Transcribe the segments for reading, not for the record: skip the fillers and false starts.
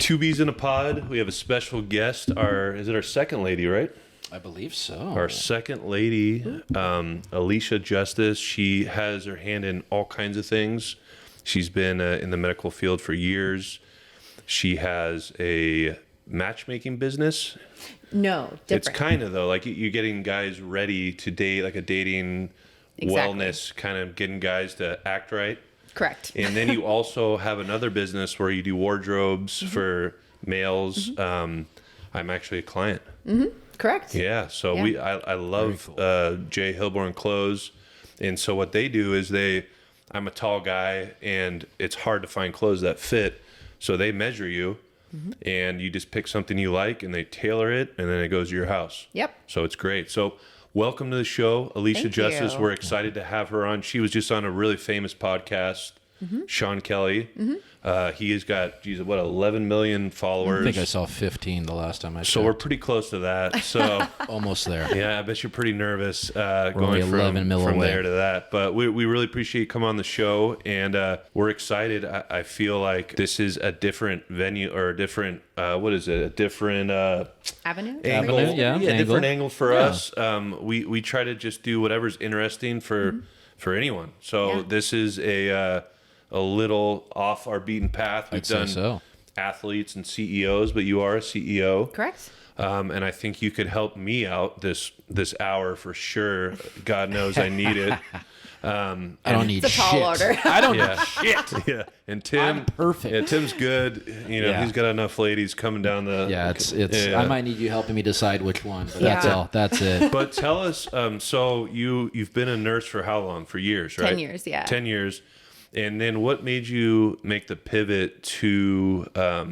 Two bees in a pod. We have a special guest. Is it our second lady, right? I believe so. Our second lady, Alicia Justus. She has her hand in all kinds of things. She's been in the medical field for years. She has a matchmaking business. No, different. It's kind of, though, like you're getting guys ready to date, like a dating wellness, kind of getting guys to act right. Correct. And then you also have another business where you do wardrobes for males. I'm actually a client. Correct. Yeah. So I love Jay Hilborn Clothes. And so what they do is I'm a tall guy and it's hard to find clothes that fit. So they measure you and you just pick something you like and they tailor it and then it goes to your house. Yep. So it's great. So welcome to the show, Alicia Thank Justus. you. We're excited to have her on. She was just on a really famous podcast, Sean Kelly. He has got, 11 million followers. I think I saw 15 the last time I checked. So we're pretty close to that. So almost there. yeah, I bet you're pretty nervous only going 11 mil from away. there to that. But we really appreciate you coming on the show, and we're excited. I feel like this is a different venue or a different a different Avenue? angle. Yeah, angle. Different angle for us. We try to just do whatever's interesting for anyone. So this is a little off our beaten path. We've done athletes and CEOs, but you are a CEO. Correct. And I think you could help me out this hour for sure. God knows I need it. I don't need It's a tall shit. order. I don't need shit. Yeah, and Tim, I'm perfect. Yeah, Tim's good. He's got enough ladies coming down the. Yeah, it's. I might need you helping me decide which one, but Yeah. that's all. That's it. But tell us, so you've been a nurse for how long? For years, right? 10 years, yeah. 10 years. And then what made you make the pivot to I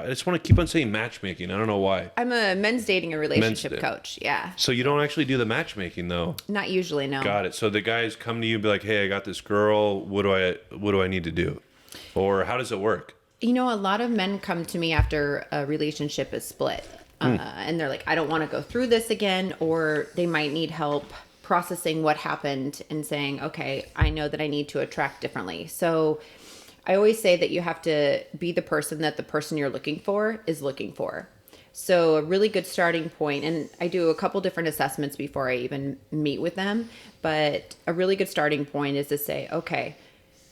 just want to keep on saying matchmaking. I don't know why. I'm a men's dating and relationship coach. Yeah. So you don't actually do the matchmaking though. Not usually, no. Got it. So the guys come to you and be like, "Hey, I got this girl. What do I need to do?" Or how does it work? A lot of men come to me after a relationship is split. And they're like, I don't want to go through this again. Or they might need help processing what happened and saying, okay, I know that I need to attract differently. So I always say that you have to be the person that the person you're looking for is looking for. So a really good starting point, and I do a couple different assessments before I even meet with them, but a really good starting point is to say, okay,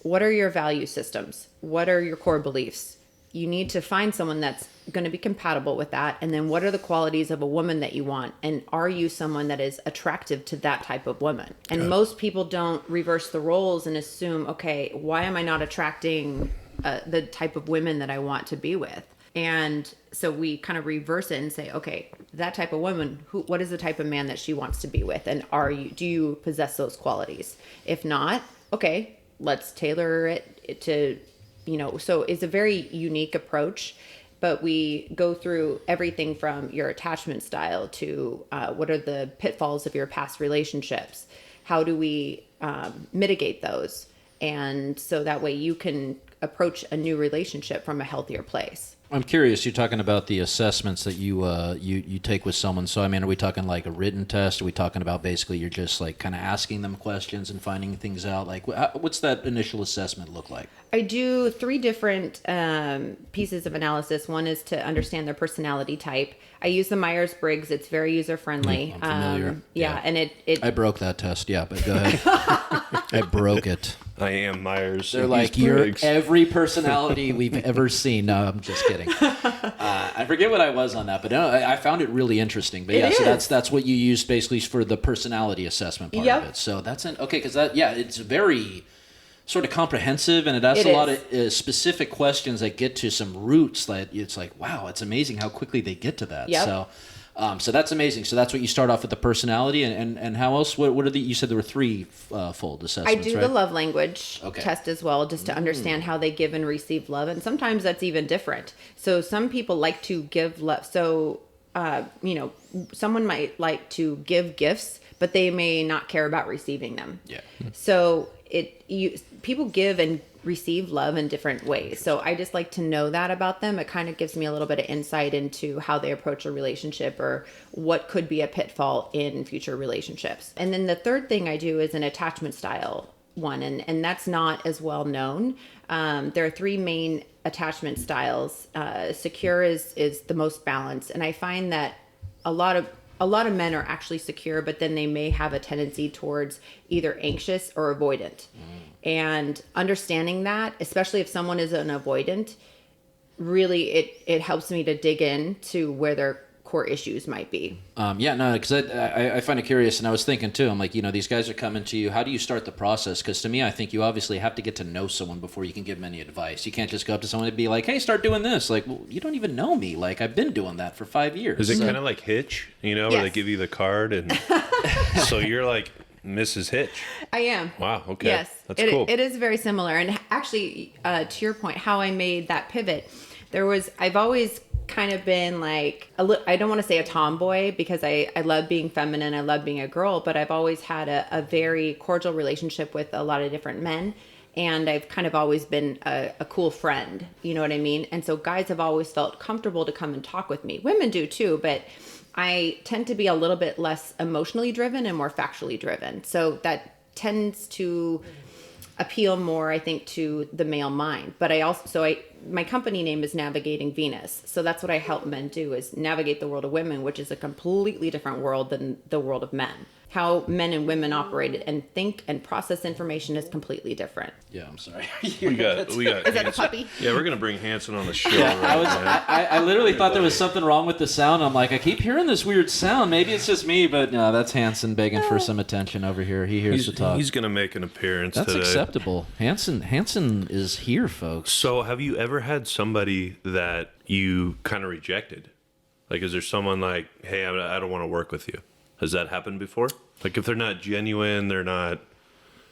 what are your value systems? What are your core beliefs? You need to find someone that's going to be compatible with that. And then what are the qualities of a woman that you want? And are you someone that is attractive to that type of woman? And most people don't reverse the roles and assume, okay, why am I not attracting the type of women that I want to be with? And so we kind of reverse it and say, okay, that type of woman, what is the type of man that she wants to be with? And do you possess those qualities? If not, okay, let's tailor it to, so it's a very unique approach, but we go through everything from your attachment style to what are the pitfalls of your past relationships? How do we mitigate those? And so that way you can approach a new relationship from a healthier place. I'm curious. You're talking about the assessments that you take with someone. So, I mean, are we talking like a written test? Are we talking about basically you're just like kind of asking them questions and finding things out? Like, what's that initial assessment look like? I do 3 different pieces of analysis. One is to understand their personality type. I use the Myers-Briggs. It's very user-friendly. I'm familiar. Yeah, and it I broke that test. Yeah, but go ahead. I broke it. I am Myers. They're like, you're every personality we've ever seen. No, I'm just kidding. I forget what I was on that, but no, I found it really interesting. But yeah, so that's what you used basically for the personality assessment part of it. So that's okay, because it's very sort of comprehensive, and it asks a lot of specific questions that get to some roots that it's like, wow, it's amazing how quickly they get to that. Yep. So that's amazing. So that's what you start off with, the personality, and how else? What are you said there were 3 fold assessments? I do right? the love language test as well, just to understand how they give and receive love, and sometimes that's even different. So some people like to give love. So someone might like to give gifts, but they may not care about receiving them. Yeah. So people give and receive love in different ways. So I just like to know that about them. It kind of gives me a little bit of insight into how they approach a relationship or what could be a pitfall in future relationships. And then the third thing I do is an attachment style one, and that's not as well known. There are three main attachment styles. Secure is the most balanced, and I find that a lot of men are actually secure, but then they may have a tendency towards either anxious or avoidant. And understanding that, especially if someone is an avoidant, really it helps me to dig in to where their core issues might be. Because I find it curious, and I was thinking too, I'm like, these guys are coming to you. How do you start the process? Because to me, I think you obviously have to get to know someone before you can give them any advice. You can't just go up to someone and be like, hey, start doing this. Like, well, you don't even know me. Like, I've been doing that for 5 years. Is it kind of like Hitch, where they give you the card and so you're like Mrs. Hitch? I am. Wow. Okay. Yes. That's cool. It is very similar. And actually, to your point, how I made that pivot, I've always kind of been like, I don't want to say a tomboy because I love being feminine. I love being a girl, but I've always had a very cordial relationship with a lot of different men. And I've kind of always been a cool friend. You know what I mean? And so guys have always felt comfortable to come and talk with me. Women do too, but I tend to be a little bit less emotionally driven and more factually driven. So that tends to appeal more, I think, to the male mind. But my company name is Navigating Venus. So that's what I help men do, is navigate the world of women, which is a completely different world than the world of men. How men and women operate and think and process information is completely different. Yeah, I'm sorry. We got. Is that a puppy? Yeah, we're gonna bring Hanson on the show. I literally thought there was something wrong with the sound. I'm like, I keep hearing this weird sound. Maybe it's just me, but no, that's Hanson begging for some attention over here. He hears the talk. He's gonna make an appearance That's today. acceptable. Hanson is here, folks. So, have you ever had somebody that you kind of rejected? Like, is there someone like, hey, I don't want to work with you? Has that happened before? Like, if they're not genuine, they're not...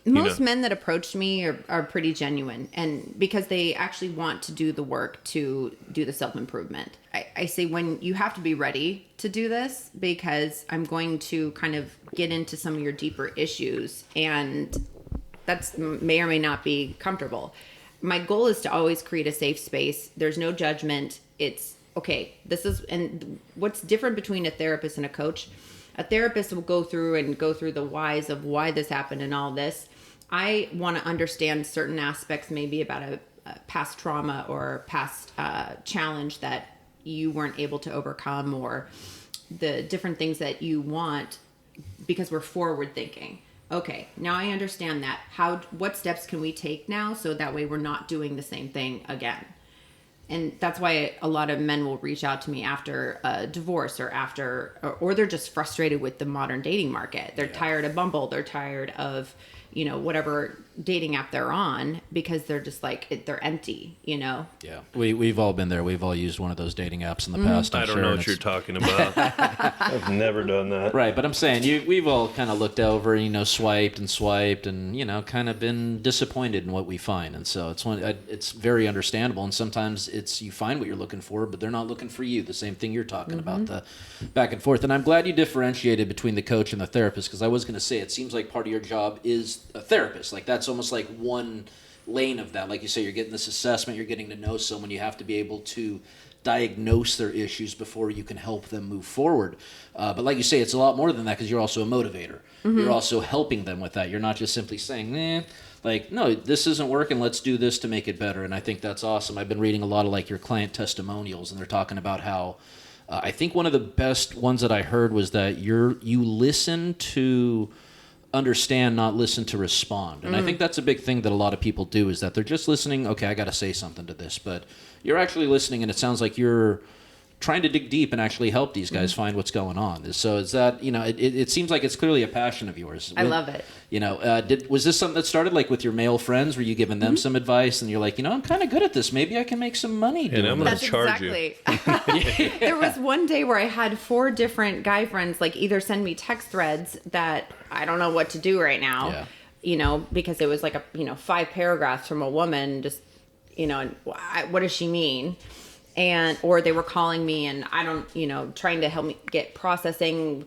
Most men that approach me are pretty genuine, and because they actually want to do the work to do the self-improvement. I say, when you have to be ready to do this, because I'm going to kind of get into some of your deeper issues, and that's may or may not be comfortable. My goal is to always create a safe space. There's no judgment. It's, okay, and what's different between a therapist and a coach? A therapist will go through the whys of why this happened and all this. I want to understand certain aspects, maybe about a past trauma or past challenge that you weren't able to overcome, or the different things that you want, because we're forward thinking. Okay, now I understand that. What steps can we take now so that way we're not doing the same thing again? And that's why a lot of men will reach out to me after a divorce or they're just frustrated with the modern dating market. They're tired of Bumble. They're tired of, whatever dating app they're on, because they're just like, they're empty, Yeah. We've all been there. We've all used one of those dating apps in the past. I don't know what you're talking about. I've never done that. Right, but I'm saying we've all kind of looked over, swiped and, kind of been disappointed in what we find. And so it's very understandable. And sometimes you find what you're looking for, but they're not looking for you. The same thing you're talking about, the back and forth. And I'm glad you differentiated between the coach and the therapist, because I was going to say, it seems like part of your job is a therapist. Like, that's almost like one lane of that. Like you say, you're getting this assessment, you're getting to know someone, you have to be able to diagnose their issues before you can help them move forward. But like you say, it's a lot more than that, because you're also a motivator. You're also helping them with that. You're not just simply saying, no, this isn't working, let's do this to make it better. And I think that's awesome. I've been reading a lot of like your client testimonials, and they're talking about how I think one of the best ones that I heard was that you listen to understand, not listen to respond. And I think that's a big thing that a lot of people do, is that they're just listening, okay, I got to say something to this, but you're actually listening, and it sounds like you're trying to dig deep and actually help these guys find what's going on. So is that, it seems like it's clearly a passion of yours. I love it. Was this something that started like with your male friends? Were you giving them some advice, and you're like, I'm kind of good at this. Maybe I can make some money doing I'm going this. to charge you. There was one day where I had 4 different guy friends, like, either send me text threads that I don't know what to do right now, because it was like 5 paragraphs from a woman, just, and what does she mean? or they were calling me and I don't, trying to help me get processing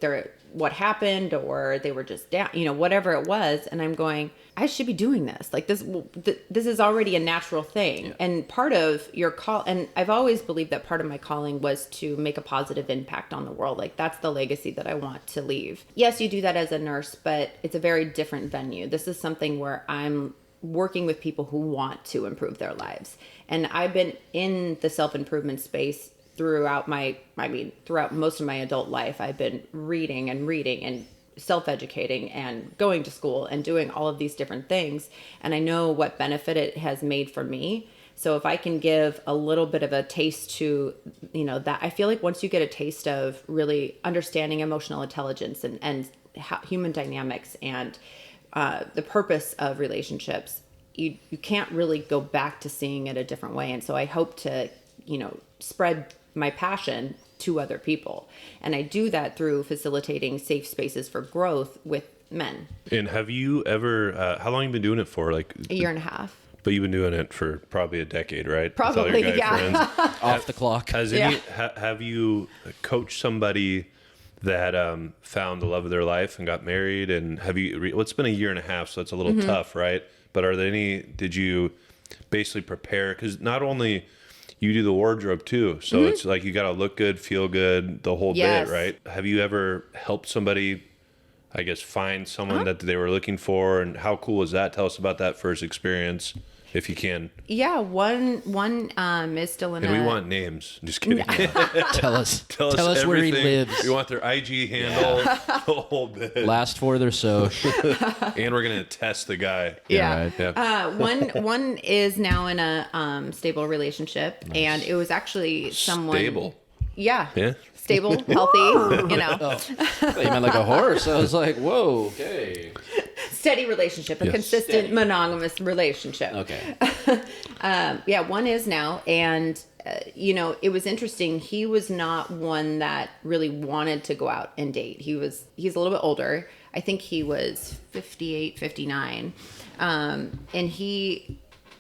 what happened, or they were just down, whatever it was. And I'm going, I should be doing this. Like this is already a natural thing. Yeah. And part of your call, and I've always believed that part of my calling was to make a positive impact on the world. Like that's the legacy that I want to leave. Yes, you do that as a nurse, but it's a very different venue. This is something where I'm working with people who want to improve their lives. And I've been in the self-improvement space throughout most of my adult life. I've been reading and self-educating and going to school and doing all of these different things. And I know what benefit it has made for me. So if I can give a little bit of a taste to, that, I feel like once you get a taste of really understanding emotional intelligence and how, human dynamics and the purpose of relationships, you can't really go back to seeing it a different way. And so I hope to, spread my passion to other people. And I do that through facilitating safe spaces for growth with men. And have you ever, how long have you been doing it for? Like a year and a half. But you've been doing it for probably a decade, right? Probably, yeah. Off the clock. Have you coached somebody that found the love of their life and got married? And it's been a year and a half, so it's a little tough, right? But did you basically prepare? Because not only you do the wardrobe too, so it's like you got to look good, feel good, the whole bit, right? Have you ever helped somebody, I guess, find someone that they were looking for? And how cool is that? Tell us about that first experience, if you can. Yeah, one is still in. And we want names. Just kidding. Tell us everything. Where he lives. We want their IG handle, the whole bit. Last for their social. And we're gonna test the guy. Yeah. Right. Yeah. One is now in a stable relationship, nice. And it was actually someone stable. Yeah. Yeah. Stable, healthy. You meant like a horse. I was like, whoa, okay. Steady relationship, a consistent monogamous relationship. Okay. One is now, and it was interesting. He was not one that really wanted to go out and date. He's a little bit older. I think he was 58, 59. And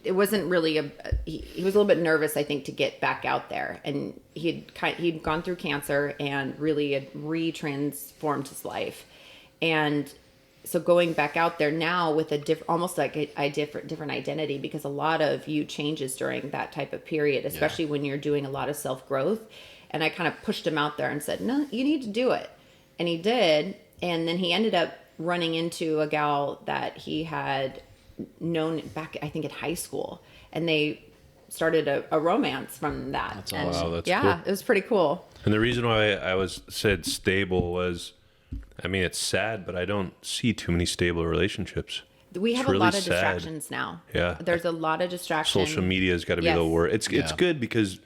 it wasn't really he was a little bit nervous, I think, to get back out there. And he'd gone through cancer and really had retransformed his life. And so going back out there now with almost like a different identity, because a lot of you changes during that type of period, especially when you're doing a lot of self-growth. And I kind of pushed him out there and said, no, you need to do it. And he did. And then he ended up running into a gal that he had known back, I think, in high school. And they started a romance from that. That's awesome. Wow, that's cool. It was pretty cool. And the reason why I said stable was, I mean, it's sad, but I don't see too many stable relationships. We have really a lot of sad. Distractions now. Yeah. There's a lot of distractions. Social media has got to be the word. It's good because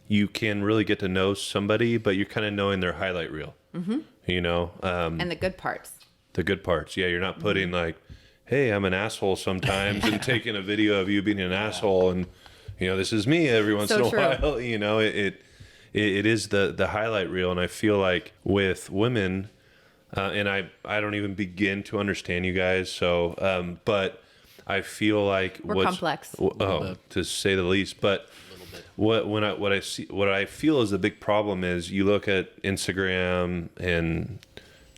you can really get to know somebody, but you're kind of knowing their highlight reel. Mm-hmm. And the good parts. The good parts. Yeah, you're not putting like, hey, I'm an asshole sometimes and taking a video of you being an asshole and, this is me every once in a while. It is the highlight reel. And I feel like with women, and I don't even begin to understand you guys. So, but I feel like we're complex. To say the least. But what I feel is the big problem is you look at Instagram and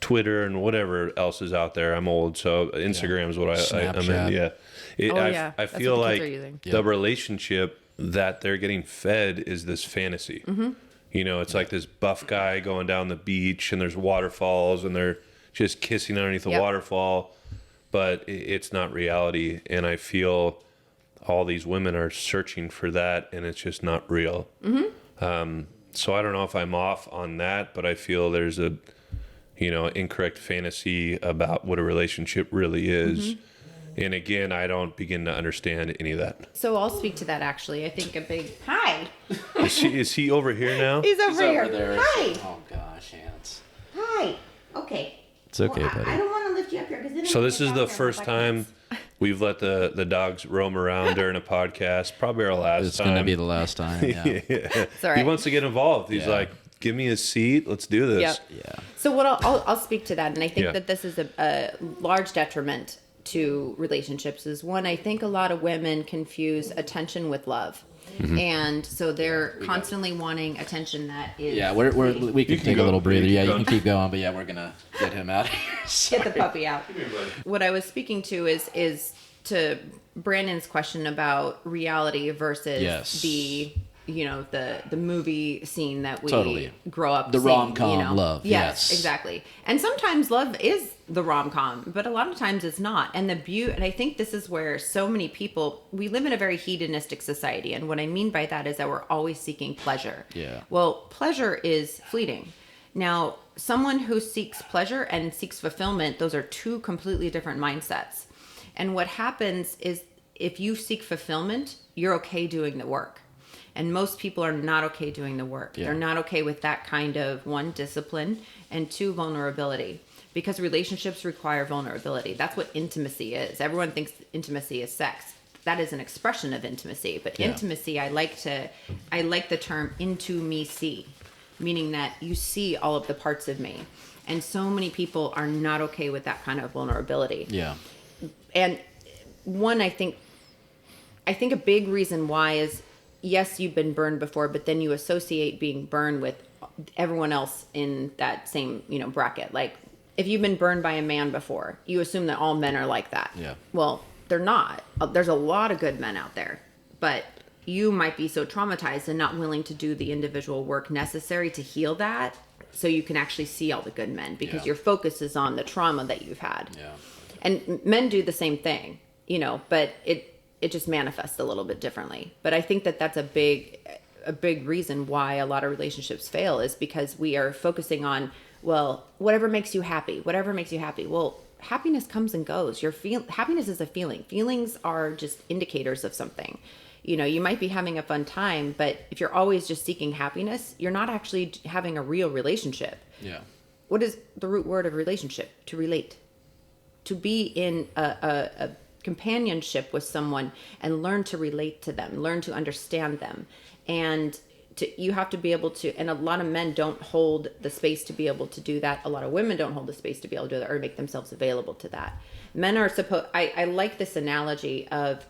Twitter and whatever else is out there. I'm old, so Instagram is what I'm in. Yeah. I feel like the relationship that they're getting fed is this fantasy. Mm-hmm. It's like this buff guy going down the beach and there's waterfalls and they're just kissing underneath the waterfall, but it's not reality. And I feel all these women are searching for that and it's just not real. Mm-hmm. So I don't know if I'm off on that, but I feel there's a incorrect fantasy about what a relationship really is. Mm-hmm. And again, I don't begin to understand any of that. So I'll speak to that actually. I think a big hi. Is he over here now? He's over here. There. Hi. Oh gosh, Hans. Hi. Okay. It's okay, buddy. I don't want to lift you up here because so this is the first time we've let the dogs roam around during a podcast. Probably our last time. It's going to be the last time. Yeah. It's all right. He wants to get involved. He's like, give me a seat. Let's do this. Yep. Yeah. So what I'll speak to that, and I think that this is a large detriment to relationships. Is one, I think a lot of women confuse attention with love. And so they're constantly wanting attention that is... Yeah, we can take a little breather. Yeah, you can keep going, but yeah, we're going to get him out of here. Get the puppy out. What I was speaking to is to Brandon's question about reality versus the the movie scene that we grow up the seeing, rom-com love. Yes, exactly. And sometimes love is the rom-com, but a lot of times it's not. And and I think this is where so many people, we live in a very hedonistic society, and what I mean by that is that we're always seeking pleasure. Yeah. Well, pleasure is fleeting. Now, someone who seeks pleasure and seeks fulfillment, those are two completely different mindsets. And what happens is if you seek fulfillment, you're okay doing the work. And most people are not okay doing the work. Yeah. They're not okay with that kind of, one, discipline, and two, vulnerability. Because relationships require vulnerability. That's what intimacy is. Everyone thinks intimacy is sex. That is an expression of intimacy. But intimacy, I like the term into me see, meaning that you see all of the parts of me. And so many people are not okay with that kind of vulnerability. Yeah. And one, I think a big reason why is, yes, you've been burned before, but then you associate being burned with everyone else in that same, bracket. Like if you've been burned by a man before, you assume that all men are like that. Yeah. Well, they're not. There's a lot of good men out there, but you might be so traumatized and not willing to do the individual work necessary to heal that, so you can actually see all the good men, because your focus is on the trauma that you've had. Yeah. And men do the same thing, but it just manifests a little bit differently. But I think that that's a big reason why a lot of relationships fail, is because we are focusing on, well, whatever makes you happy. Well, happiness comes and goes. Happiness is a feeling. Feelings are just indicators of something. You might be having a fun time, but if you're always just seeking happiness, you're not actually having a real relationship. Yeah. What is the root word of relationship? To relate. To be in a companionship with someone and learn to relate to them, learn to understand them. And you have to be able to, and a lot of men don't hold the space to be able to do that. A lot of women don't hold the space to be able to do that or make themselves available to that. Men are I like this analogy of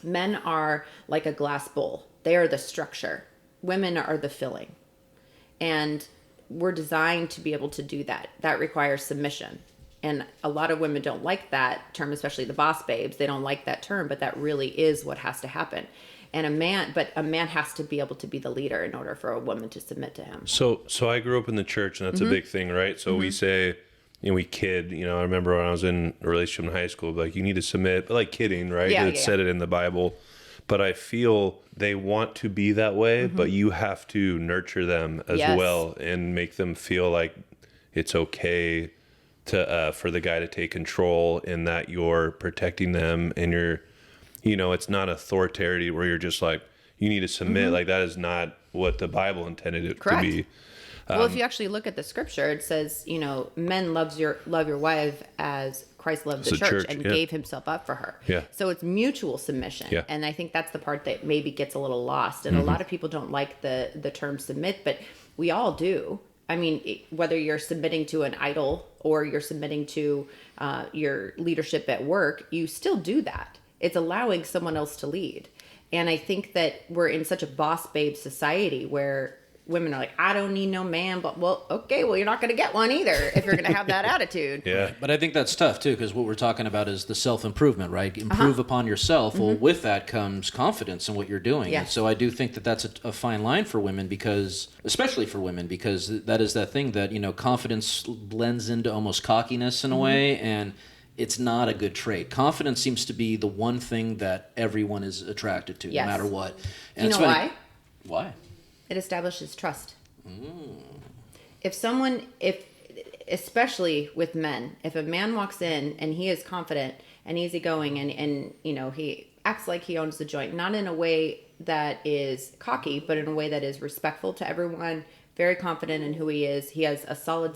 men are like a glass bowl. They are the structure. Women are the filling. And we're designed to be able to do that. That requires submission. And a lot of women don't like that term, especially the boss babes. They don't like that term, but that really is what has to happen. And a man has to be able to be the leader in order for a woman to submit to him. So I grew up in the church, and that's a big thing, right? So we say, we kid, I remember when I was in a relationship in high school, like, you need to submit, but like kidding, right? It said it in the Bible. But I feel they want to be that way, but you have to nurture them as well and make them feel like it's okay to for the guy to take control, and that you're protecting them, and you're, it's not authoritarian where you're just like, you need to submit. Like, that is not what the Bible intended it to be. Well, if you actually look at the scripture, it says, men love your wife as Christ loved the church and gave himself up for her. Yeah. So it's mutual submission. Yeah. And I think that's the part that maybe gets a little lost. And a lot of people don't like the term submit, but we all do. I mean, whether you're submitting to an idol or you're submitting to your leadership at work, you still do that. It's allowing someone else to lead. And I think that we're in such a boss babe society where women are like, I don't need no man, but you're not going to get one either if you're going to have that attitude. Yeah. But I think that's tough too, because what we're talking about is the self-improvement, right? Improve upon yourself. Well, with that comes confidence in what you're doing. Yeah. And so I do think that that's a fine line for women, especially for women, because that is that thing that, confidence blends into almost cockiness in a way, and it's not a good trait. Confidence seems to be the one thing that everyone is attracted to, no matter what. And you know why? Why? It establishes trust. Especially with men, if a man walks in and he is confident and easygoing and he acts like he owns the joint, not in a way that is cocky, but in a way that is respectful to everyone, very confident in who he is. He has a solid,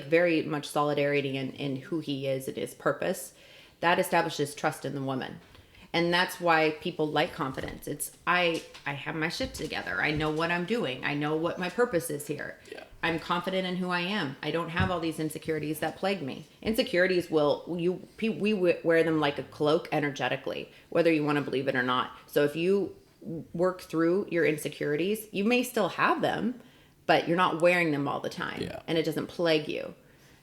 very much solidarity in who he is and his purpose. That establishes trust in the woman. And that's why people like confidence. It's, I have my shit together. I know what I'm doing. I know what my purpose is here. Yeah. I'm confident in who I am. I don't have all these insecurities that plague me. Insecurities we wear them like a cloak energetically, whether you want to believe it or not. So if you work through your insecurities. You may still have them, but you're not wearing them all the time, and it doesn't plague you.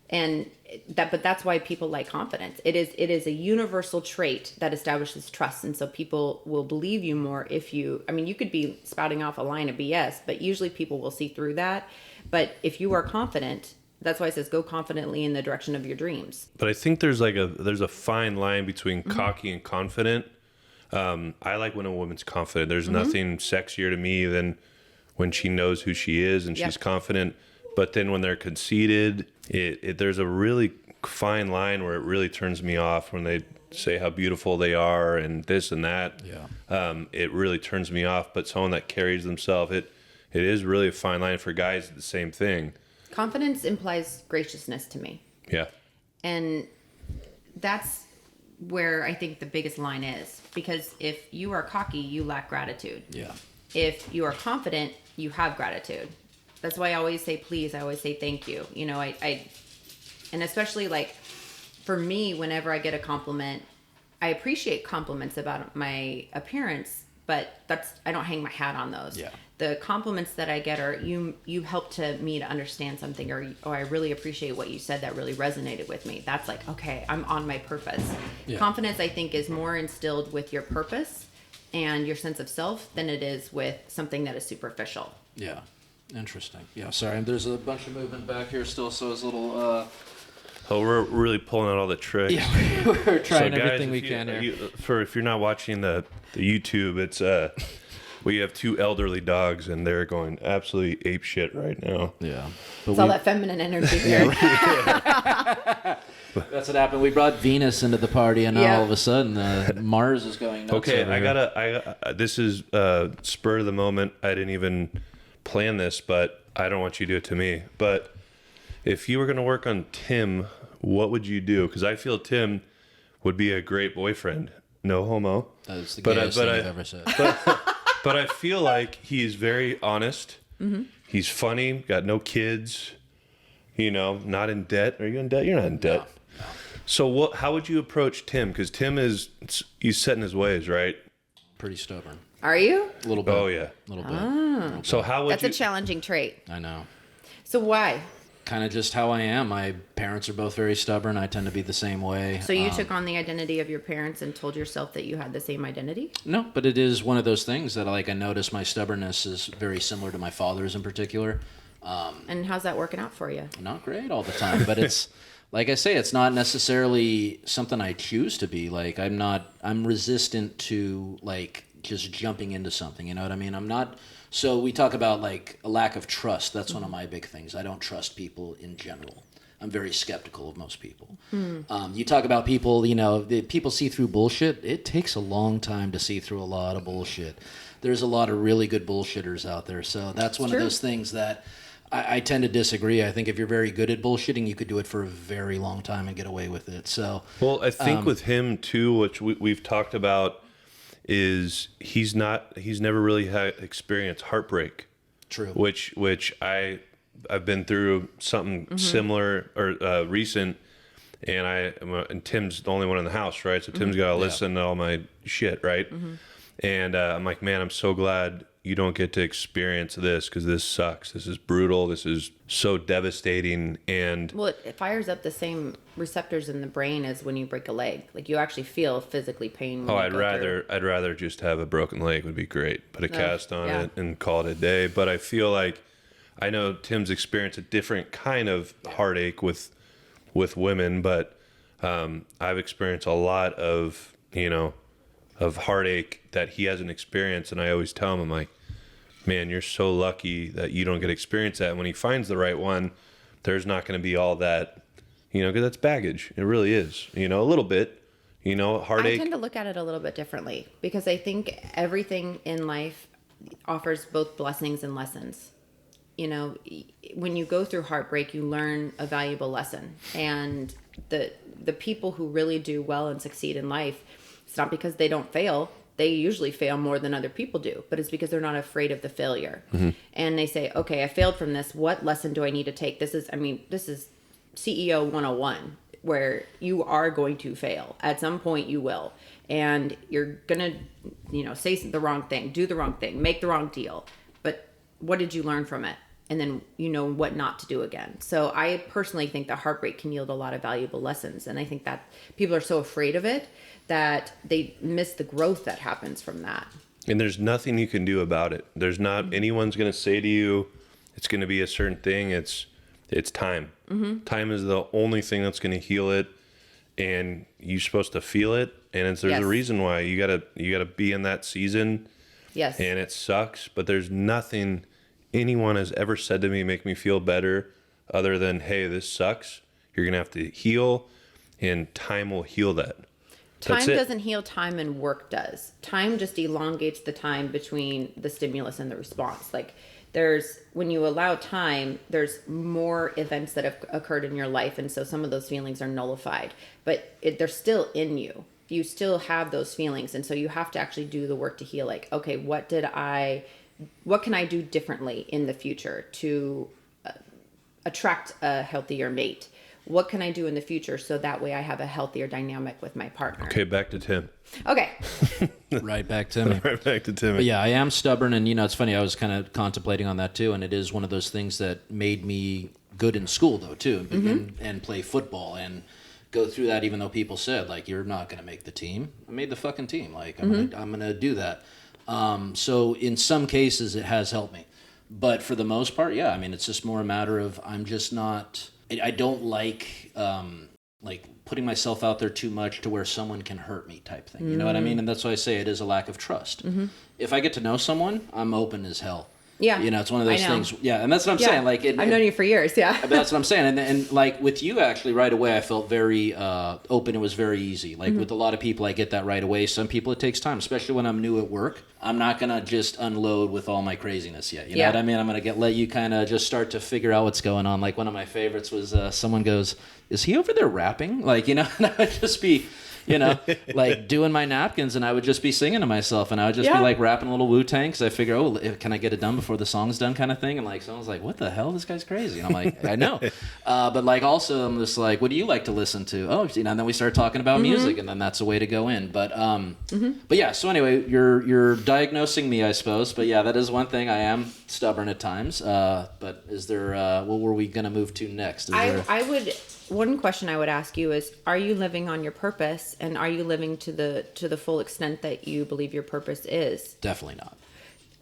And but that's why people like confidence. It is a universal trait that establishes trust, and so people will believe you more if you. I mean, you could be spouting off a line of BS, but usually people will see through that. But if you are confident, that's why it says go confidently in the direction of your dreams. But I think there's a fine line between cocky and confident. I like when a woman's confident. There's nothing sexier to me than when she knows who she is and she's confident. But then when they're conceited, there's a really fine line where it really turns me off when they say how beautiful they are and this and that. It really turns me off. But someone that carries themselves, it is really a fine line. For guys, the same thing. Confidence implies graciousness to me. Yeah. And that's where I think the biggest line is. Because if you are cocky, you lack gratitude. Yeah. If you are confident, you have gratitude. That's why I always say please. I always say thank you. You know, I and especially like for me, whenever I get a compliment, I appreciate compliments about my appearance, but I don't hang my hat on those. Yeah. The compliments that I get are you helped me to understand something, or I really appreciate what you said that really resonated with me. That's like, okay, I'm on my purpose. Yeah. Confidence, I think, is more instilled with your purpose and your sense of self than it is with something that is superficial. Yeah. Interesting. Yeah, sorry. There's a bunch of movement back here still, so it's a little... Oh, we're really pulling out all the tricks. Yeah, we're trying everything we can here. If you're not watching the YouTube, it's we have two elderly dogs, and they're going absolutely ape shit right now. Yeah. It's all that feminine energy here. That's what happened. We brought Venus into the party, and now all of a sudden Mars is going nuts. Okay, this is spur of the moment. I didn't even plan this, but I don't want you to do it to me. But if you were going to work on Tim, what would you do? Because I feel Tim would be a great boyfriend. No homo. That's the gayest thing I've ever said. But I feel like he's very honest. Mm-hmm. He's funny, got no kids, not in debt. Are you in debt? You're not in debt. No. So how would you approach Tim? Because Tim he's set in his ways, right? Pretty stubborn. Are you? A little bit. Oh, yeah. A little bit. So how would That's a challenging trait. I know. So why? Kind of just how I am. My parents are both very stubborn. I tend to be the same way. So you took on the identity of your parents and told yourself that you had the same identity? No, but it is one of those things that I notice my stubbornness is very similar to my father's in particular. And how's that working out for you? Not great all the time, but it's like I say, it's not necessarily something I choose to be. Like I'm resistant to just jumping into something. You know what I mean? I'm not. So we talk about a lack of trust. That's one of my big things. I don't trust people in general. I'm very skeptical of most people. You talk about people, people see through bullshit. It takes a long time to see through a lot of bullshit. There's a lot of really good bullshitters out there. So that's one of those things that I tend to disagree. I think if you're very good at bullshitting, you could do it for a very long time and get away with it. So, well, I think with him too, which we've talked about, is he's never really had experienced heartbreak. True. Which I've been through something similar or recent, and Tim's the only one in the house, right? So Tim's got to listen to all my shit, right? And I'm like, man, I'm so glad you don't get to experience this, because this sucks. This is brutal. This is so devastating. And well, it fires up the same receptors in the brain as when you break a leg. Like you actually feel physically pain. I'd rather just have a broken leg. Would be great. Put a cast on it and call it a day. But I feel like I know Tim's experienced a different kind of heartache with women, but I've experienced a lot of heartache that he hasn't experienced. And I always tell him, I'm like, man, you're so lucky that you don't get to experience that. And when he finds the right one, there's not going to be all that, because that's baggage. It really is, a little bit, heartache. I tend to look at it a little bit differently, because I think everything in life offers both blessings and lessons. When you go through heartbreak, you learn a valuable lesson. And the people who really do well and succeed in life, it's not because they don't fail. They usually fail more than other people do, but it's because they're not afraid of the failure. And they say, okay, I failed from this. What lesson do I need to take? This is CEO 101. where you are going to fail. At some point you will. And you're going to, say the wrong thing, do the wrong thing, make the wrong deal. But what did you learn from it? And then you know what not to do again. So I personally think that heartbreak can yield a lot of valuable lessons. And I think that people are so afraid of it that they miss the growth that happens from that. And there's nothing you can do about it. There's not anyone's going to say to you, it's going to be a certain thing. It's time. Time is the only thing that's going to heal it. And you're supposed to feel it. And there's a reason why you gotta be in that season. Yes. And it sucks, but there's nothing anyone has ever said to me make me feel better other than, hey, this sucks. You're gonna have to heal, and time will heal that. Time doesn't heal time, and work does. Time just elongates the time between the stimulus and the response. Like when you allow time, there's more events that have occurred in your life, and so some of those feelings are nullified, but they're still in you. You still have those feelings, and so you have to actually do the work to heal. Like, okay, what can I do differently in the future to attract a healthier mate? What can I do in the future so that way I have a healthier dynamic with my partner? Okay, back to Tim. Okay. Right back to me. Right back to Tim. But yeah, I am stubborn, and it's funny. I was kind of contemplating on that too, and it is one of those things that made me good in school though too, and play football and go through that. Even though people said like you're not going to make the team, I made the fucking team. Like I'm gonna do that. So in some cases it has helped me, but for the most part, yeah. I mean, it's just more a matter of I'm just not. I don't like putting myself out there too much to where someone can hurt me type thing. You know what I mean? And that's why I say it is a lack of trust. If I get to know someone, I'm open as hell. Yeah. It's one of those things. Yeah. And that's what I'm saying. Like I've known you for years. Yeah. But that's what I'm saying. And like with you actually right away, I felt very open. It was very easy. Like with a lot of people, I get that right away. Some people, it takes time, especially when I'm new at work. I'm not going to just unload with all my craziness yet. You know what I mean? I'm going to let you kind of just start to figure out what's going on. Like one of my favorites was someone goes, is he over there rapping? Like, and I would just be, like doing my napkins, and I would just be singing to myself, and I would just be like rapping a little Wu-Tang because I figure, can I get it done before the song's done kind of thing? And like someone's like, what the hell? This guy's crazy. And I'm like, I know. But like also I'm just like, what do you like to listen to? Oh, and then we start talking about music, and then that's a way to go in. But yeah, so anyway, you're diagnosing me, I suppose. But yeah, that is one thing. I am stubborn at times. But is there what were we gonna move to next? One question I would ask you is, are you living on your purpose, and are you living to the full extent that you believe your purpose is? Definitely not.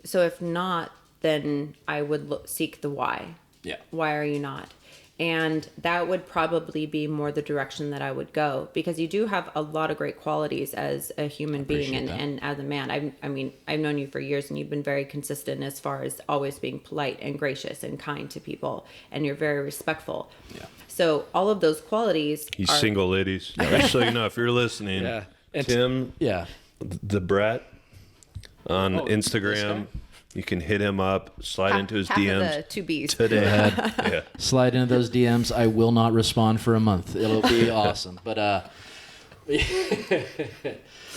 So if not, then I would seek the why. Yeah. Why are you not? And that would probably be more the direction that I would go, because you do have a lot of great qualities as a human being and as a man. I've known you for years, and you've been very consistent as far as always being polite and gracious and kind to people, and you're very respectful. Yeah. So all of those qualities. He's single, ladies. Just so you know, if you're listening, Tim, the Brat on Instagram. You can hit him up, slide into his DMs. Of the two B's. Today. Slide into those DMs. I will not respond for a month. It'll be awesome. But okay,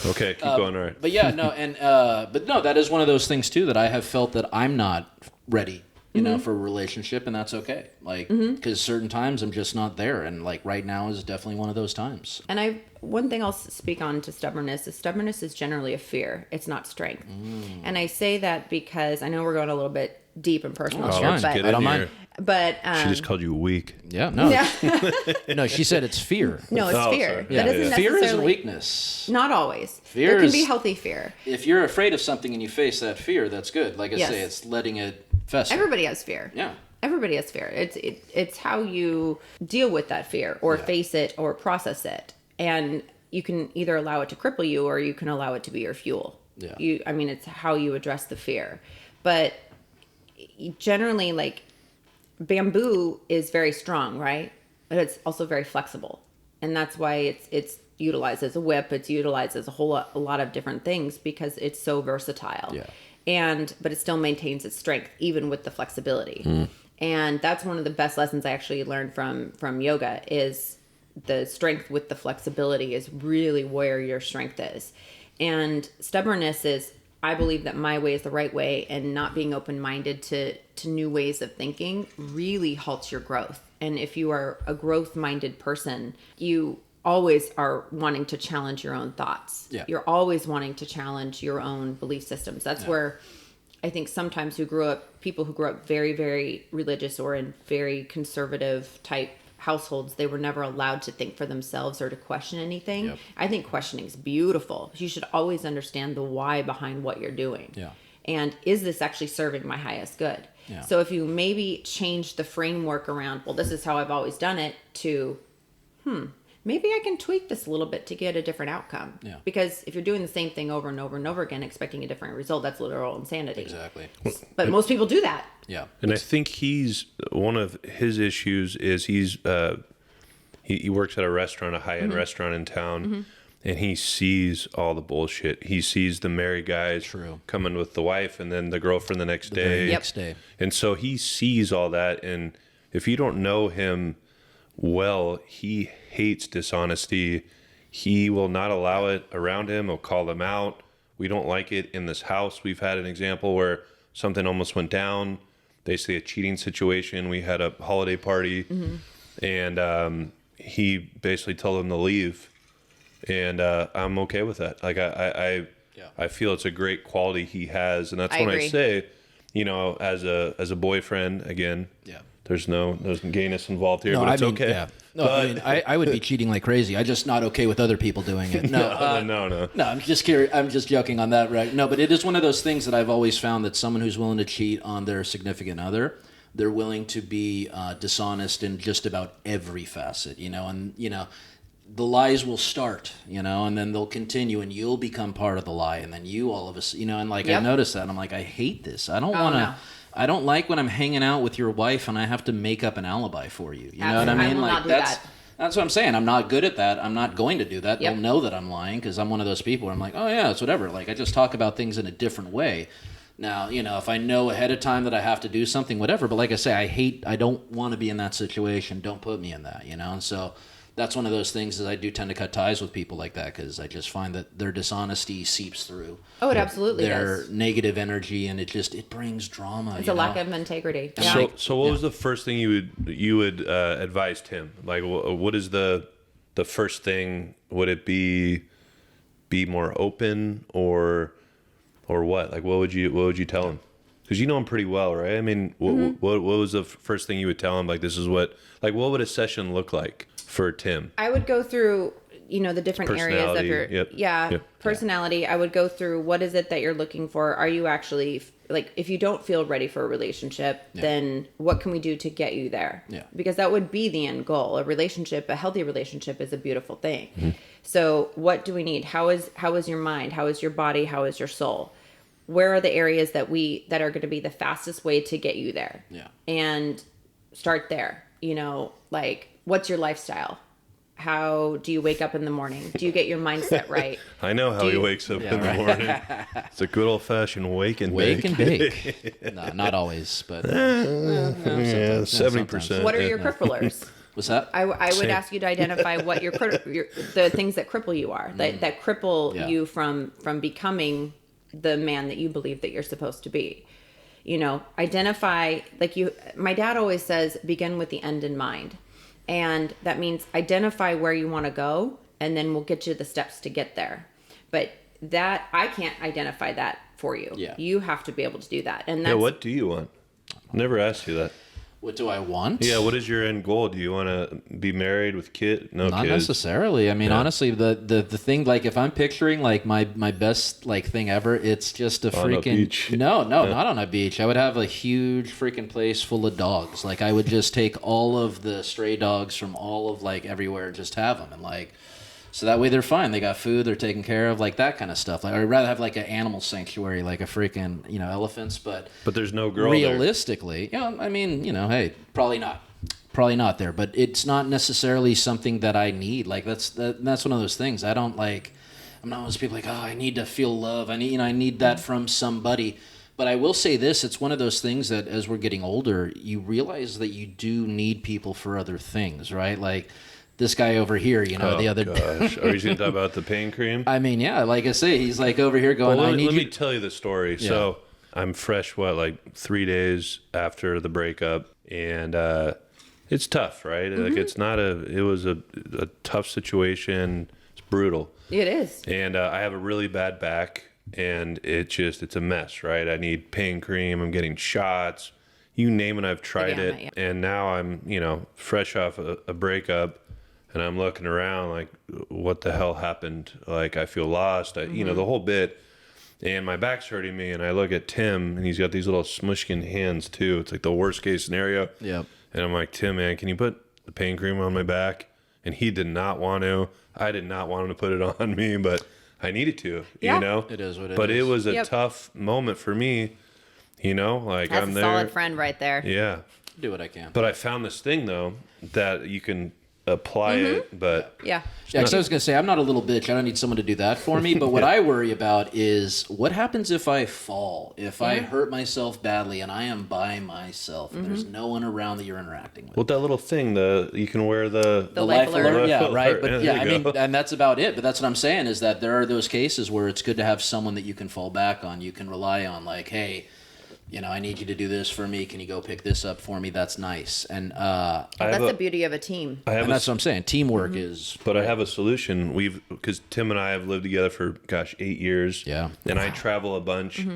keep going. All right. But yeah, no, and but no, that is one of those things too that I have felt that I'm not ready, for a relationship, and that's okay. Like, because certain times I'm just not there, and like right now is definitely one of those times. And one thing I'll speak on to stubbornness is generally a fear. It's not strength. And I say that because I know we're going a little bit deep and personal here, but I don't mind. But she just called you weak. Yeah, no. No, she said it's fear. No, it's fear. Sorry. That isn't fear is a weakness. Not always. There can be healthy fear. If you're afraid of something and you face that fear, that's good. Like I say, it's letting it fester. Everybody has fear. Yeah. Everybody has fear. It's how you deal with that fear or face it or process it. And you can either allow it to cripple you or you can allow it to be your fuel. Yeah. It's how you address the fear. But generally, like, bamboo is very strong, right? But it's also very flexible. And that's why it's utilized as a whip. It's utilized as a lot of different things because it's so versatile. Yeah. But it still maintains its strength even with the flexibility. And that's one of the best lessons I actually learned from yoga is the strength with the flexibility is really where your strength is. And stubbornness is, I believe that my way is the right way, and not being open-minded to new ways of thinking really halts your growth. And if you are a growth-minded person, you always are wanting to challenge your own thoughts. Yeah. You're always wanting to challenge your own belief systems. That's where I think sometimes people who grew up very, very religious or in very conservative type households, they were never allowed to think for themselves or to question anything. Yep. I think questioning is beautiful. You should always understand the why behind what you're doing. Yeah. And is this actually serving my highest good? Yeah. So if you maybe change the framework around, well, this is how I've always done it, to, maybe I can tweak this a little bit to get a different outcome. Yeah. Because if you're doing the same thing over and over and over again, expecting a different result, that's literal insanity. Exactly. But most people do that. Yeah. And I think one of his issues is he works at a restaurant, a high-end restaurant in town, and he sees all the bullshit. He sees the married guys coming with the wife and then the girlfriend the next day. Next day. And so he sees all that, and if you don't know him well, he hates dishonesty. He will not allow it around him. He'll call them out. We don't like it in this house. We've had an example where something almost went down. Basically a cheating situation. We had a holiday party, and he basically told them to leave, and I'm okay with that. Like I feel it's a great quality he has, and that's I when agree. I say, as a boyfriend, again, there's no gayness involved here, but it's okay. Yeah. No, I would be cheating like crazy. I'm just not okay with other people doing it. No, No. No, I'm just curious. I'm just joking on that, right? No, but it is one of those things that I've always found that someone who's willing to cheat on their significant other, they're willing to be dishonest in just about every facet, and the lies will start, and then they'll continue, and you'll become part of the lie, and then you all of us, and like I noticed that, and I'm like, I hate this. I don't want to. No. I don't like when I'm hanging out with your wife and I have to make up an alibi for you. You know what I Absolutely. I mean? will Like not do that. that's what I'm saying. I'm not good at that. I'm not going to do that. Yep. They'll know that I'm lying because I'm one of those people where I'm like, oh yeah, it's whatever. Like I just talk about things in a different way. Now, if I know ahead of time that I have to do something, whatever. But like I say, I don't want to be in that situation. Don't put me in that, And so that's one of those things that I do tend to cut ties with people like that because I just find that their dishonesty seeps through. Oh, it absolutely their does. negative energy, and it brings drama. It's a lack of integrity. So what was the first thing you would advise Tim? Like, what is the first thing? Would it be more open or what? Like, what would you tell him? Because you know him pretty well, right? I mean, what was the first thing you would tell him? Like, this is what would a session look like for Tim? I would go through, the different areas of your personality. I would go through what is it that you're looking for. Are you actually like, if you don't feel ready for a relationship, then what can we do to get you there? Yeah. Because that would be the end goal. A healthy relationship is a beautiful thing. So what do we need? How is your mind? How is your body? How is your soul? Where are the areas that are going to be the fastest way to get you there? Yeah. And start there. Like, what's your lifestyle? How do you wake up in the morning? Do you get your mindset right? I know how he wakes up in the morning. It's a good old fashioned wake and bake. Wake and bake. No, not always, but 70%. What are your cripplers? What's that? I would ask you to identify what the things that cripple you are, that cripple you from becoming the man that you believe that you're supposed to be. Identify, my dad always says, begin with the end in mind. And that means identify where you want to go, and then we'll get you the steps to get there. But that, I can't identify that for you. Yeah. You have to be able to do that. And that's, what do you want? Never asked you that. What do I want? Yeah, what is your end goal? Do you want to be married with kids? No, not kids. necessarily. I mean, honestly, the thing, like, if I'm picturing like my best thing ever, it's just a On a freaking beach. no, not on a beach. I would have a huge freaking place full of dogs. Like, I would just take all of the stray dogs from all of everywhere and just have them, and so that way they're fine. They got food. They're taken care of, like that kind of stuff. Like, I'd rather have an animal sanctuary, like a freaking elephants, but there's no girl realistically, I mean, hey, probably not there, but it's not necessarily something that I need. Like that's one of those things. I don't like. I'm not one of those people like, oh, I need to feel love. I need that from somebody. But I will say this: it's one of those things that as we're getting older, you realize that you do need people for other things, right? Like this guy over here, the other. Gosh, are you going to talk about the pain cream? I mean, yeah, like I say, he's over here going. Well, let me tell you the story. Yeah. So I'm fresh, 3 days after the breakup, and It's tough, right? Like it was a tough situation. It's brutal. It is. And I have a really bad back, and it's a mess, right? I need pain cream. I'm getting shots. You name it, I've tried it. Yeah. And now I'm, fresh off a breakup, and I'm looking around like, what the hell happened? Like, I feel lost. The whole bit. And my back's hurting me, and I look at Tim, and he's got these little smushkin hands too. It's like the worst case scenario. Yep. And I'm like, Tim, man, can you put the pain cream on my back? And he did not want to. I did not want him to put it on me, but I needed to, Yeah. It is what it is. But it was a Yep. tough moment for me, like That's I'm a there. solid friend right there. Yeah. Do what I can. But I found this thing, though, that you can apply it, but Yeah. Yeah, because I was going to say, I'm not a little bitch. I don't need someone to do that for me. But what I worry about is what happens if I fall, if I hurt myself badly and I am by myself and there's no one around that you're interacting with. well, that little thing, you can wear the life alert. Yeah, Life right. alert. But Yeah, yeah, there I you mean, go. and that's about it. But that's what I'm saying is that there are those cases where it's good to have someone that you can fall back on, you can rely on, like, hey, I need you to do this for me. Can you go pick this up for me? That's nice. And That's the beauty of a team. and that's what I'm saying. Teamwork is. But I have a solution. Because Tim and I have lived together for 8 years. Yeah. And I travel a bunch.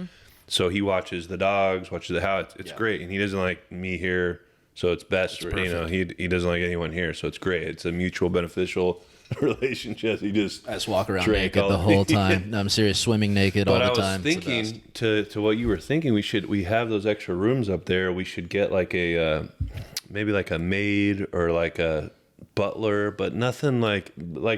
So he watches the dogs, watches the house. It's great. And he doesn't like me here. So it's best. He doesn't like anyone here. So it's great. It's a mutual beneficial relationship. He just I just walk around drank naked all the whole day. time. No, I'm serious, swimming naked all But the I time. was It's the best. thinking to what you were thinking. We have those extra rooms up there. We should get like a maybe like a maid or like a butler, but nothing like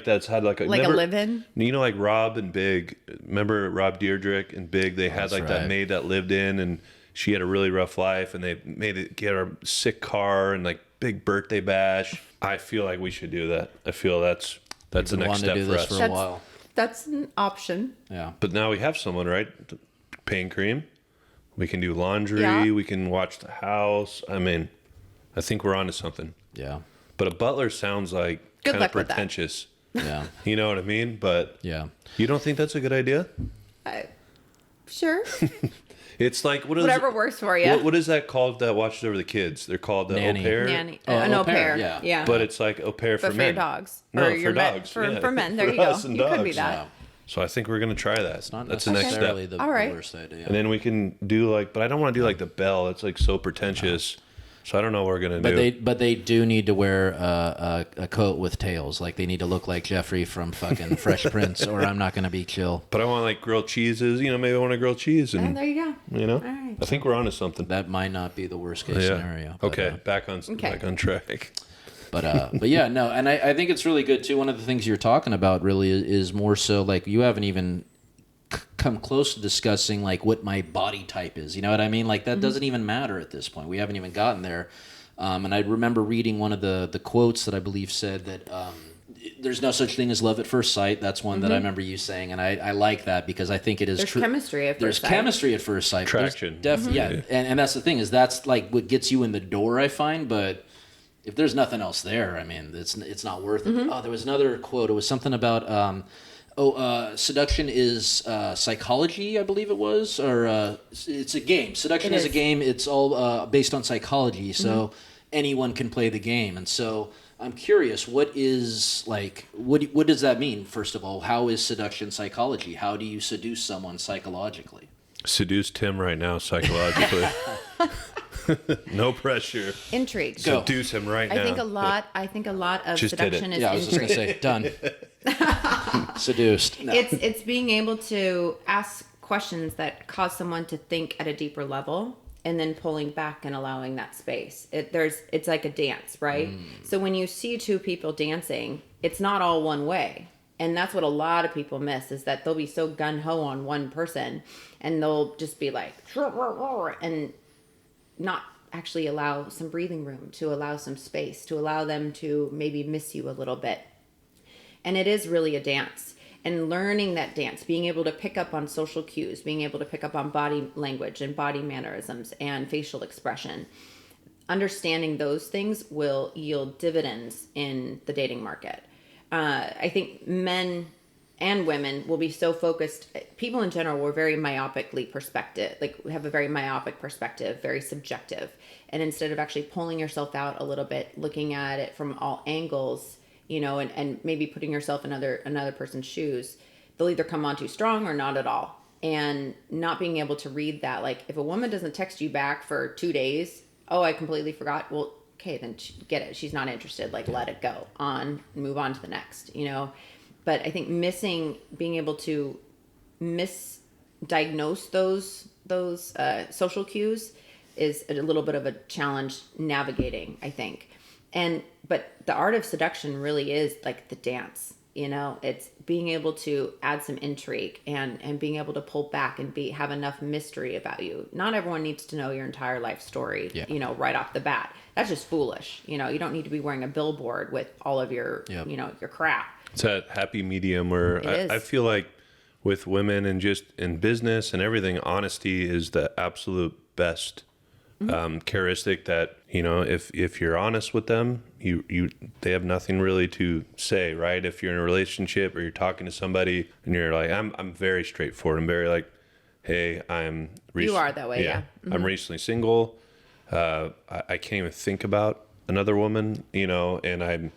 that's had like a Like a live-in? Like Rob and Big. Remember Rob Dyrdek and Big? They had like that right. maid that lived in, and she had a really rough life, and they made it get her sick car and like big birthday bash. I feel like we should do that. I feel that's the Been next wanting step to do for this us. for a That's- while. That's an option. Yeah. But now we have someone, right? Pain cream. We can do laundry. Yeah. We can watch the house. I mean, I think we're onto something. Yeah. But a butler sounds like Good kind of luck with that. pretentious. Yeah. You know what I mean? But Yeah. you don't think that's a good idea? Sure. It's like Whatever works for you. What is that called that watches over the kids? They're called the Nanny. au pair. Nanny. Oh, An au au pair, pair. yeah. But it's like au pair for But for men. your dogs. No, Or for your men. dogs. For yeah. men. There For you go. us and You could be dogs. that. Yeah. So I think we're gonna try that. It's not That's the next necessarily step. the All right. worst idea. And then we can do but I don't want to do like the bell. It's like so pretentious. So I don't know what we're gonna do. But they do need to wear a coat with tails. Like they need to look like Jeffrey from fucking Fresh Prince, or I'm not gonna be chill. But I want like grilled cheeses. Maybe I want a grilled cheese, And and there you go. right. I think we're onto something. That might not be the worst case scenario. But, Okay, back on track. But yeah, no, and I think it's really good too. One of the things you're talking about really is more so like you haven't even come close to discussing like what my body type is. You know what I mean? Like that doesn't even matter at this point. We haven't even gotten there. And I remember reading one of the quotes that I believe said that there's no such thing as love at first sight. That's one that I remember you saying, and I like that because I think it is There's true. chemistry at first sight. There's chemistry at first sight. Traction. Yeah, and that's the thing is that's like what gets you in the door, I find. But if there's nothing else there, I mean, it's not worth it. Oh, there was another quote. It was something about seduction is psychology, I believe it was, or it's a game. Seduction is a game. It's all based on psychology, so anyone can play the game. And so I'm curious, what does that mean? First of all, how is seduction psychology? How do you seduce someone psychologically? Seduce Tim right now psychologically. No pressure. Intrigue. Seduce him right now. I think a lot of Just did it. seduction is Yeah, I was just intrigue. gonna say done. Seduced. No. It's being able to ask questions that cause someone to think at a deeper level and then pulling back and allowing that space. It's like a dance, right? So when you see two people dancing, it's not all one way. And that's what a lot of people miss is that they'll be so gung-ho on one person and they'll just be like and not actually allow some breathing room, to allow some space, to allow them to maybe miss you a little bit. And it is really a dance. And learning that dance, being able to pick up on social cues, being able to pick up on body language and body mannerisms and facial expression, understanding those things will yield dividends in the dating market. I think men and women will be so focused. People in general were very myopically perspective, like we have a very myopic perspective, very subjective. And instead of actually pulling yourself out a little bit, looking at it from all angles, you know, and maybe putting yourself in another person's shoes, they'll either come on too strong or not at all. And not being able to read that, like if a woman doesn't text you back for 2 days, oh, I completely forgot. Well, okay, then get it. She's not interested. Like, let it go move on to the next, you know? But I think being able to misdiagnose those social cues is a little bit of a challenge navigating, I think. But the art of seduction really is like the dance, you know, it's being able to add some intrigue and being able to pull back and have enough mystery about you. Not everyone needs to know your entire life story, you know, right off the bat. That's just foolish. You know, you don't need to be wearing a billboard with all of your, you know, your crap. It's that happy medium where I feel like with women and just in business and everything, honesty is the absolute best characteristic that, you know, if you're honest with them, they have nothing really to say, right? If you're in a relationship or you're talking to somebody and you're like, I'm very straightforward. I'm very like, hey, you are that way, yeah. Mm-hmm. I'm recently single. I can't even think about another woman, you know, and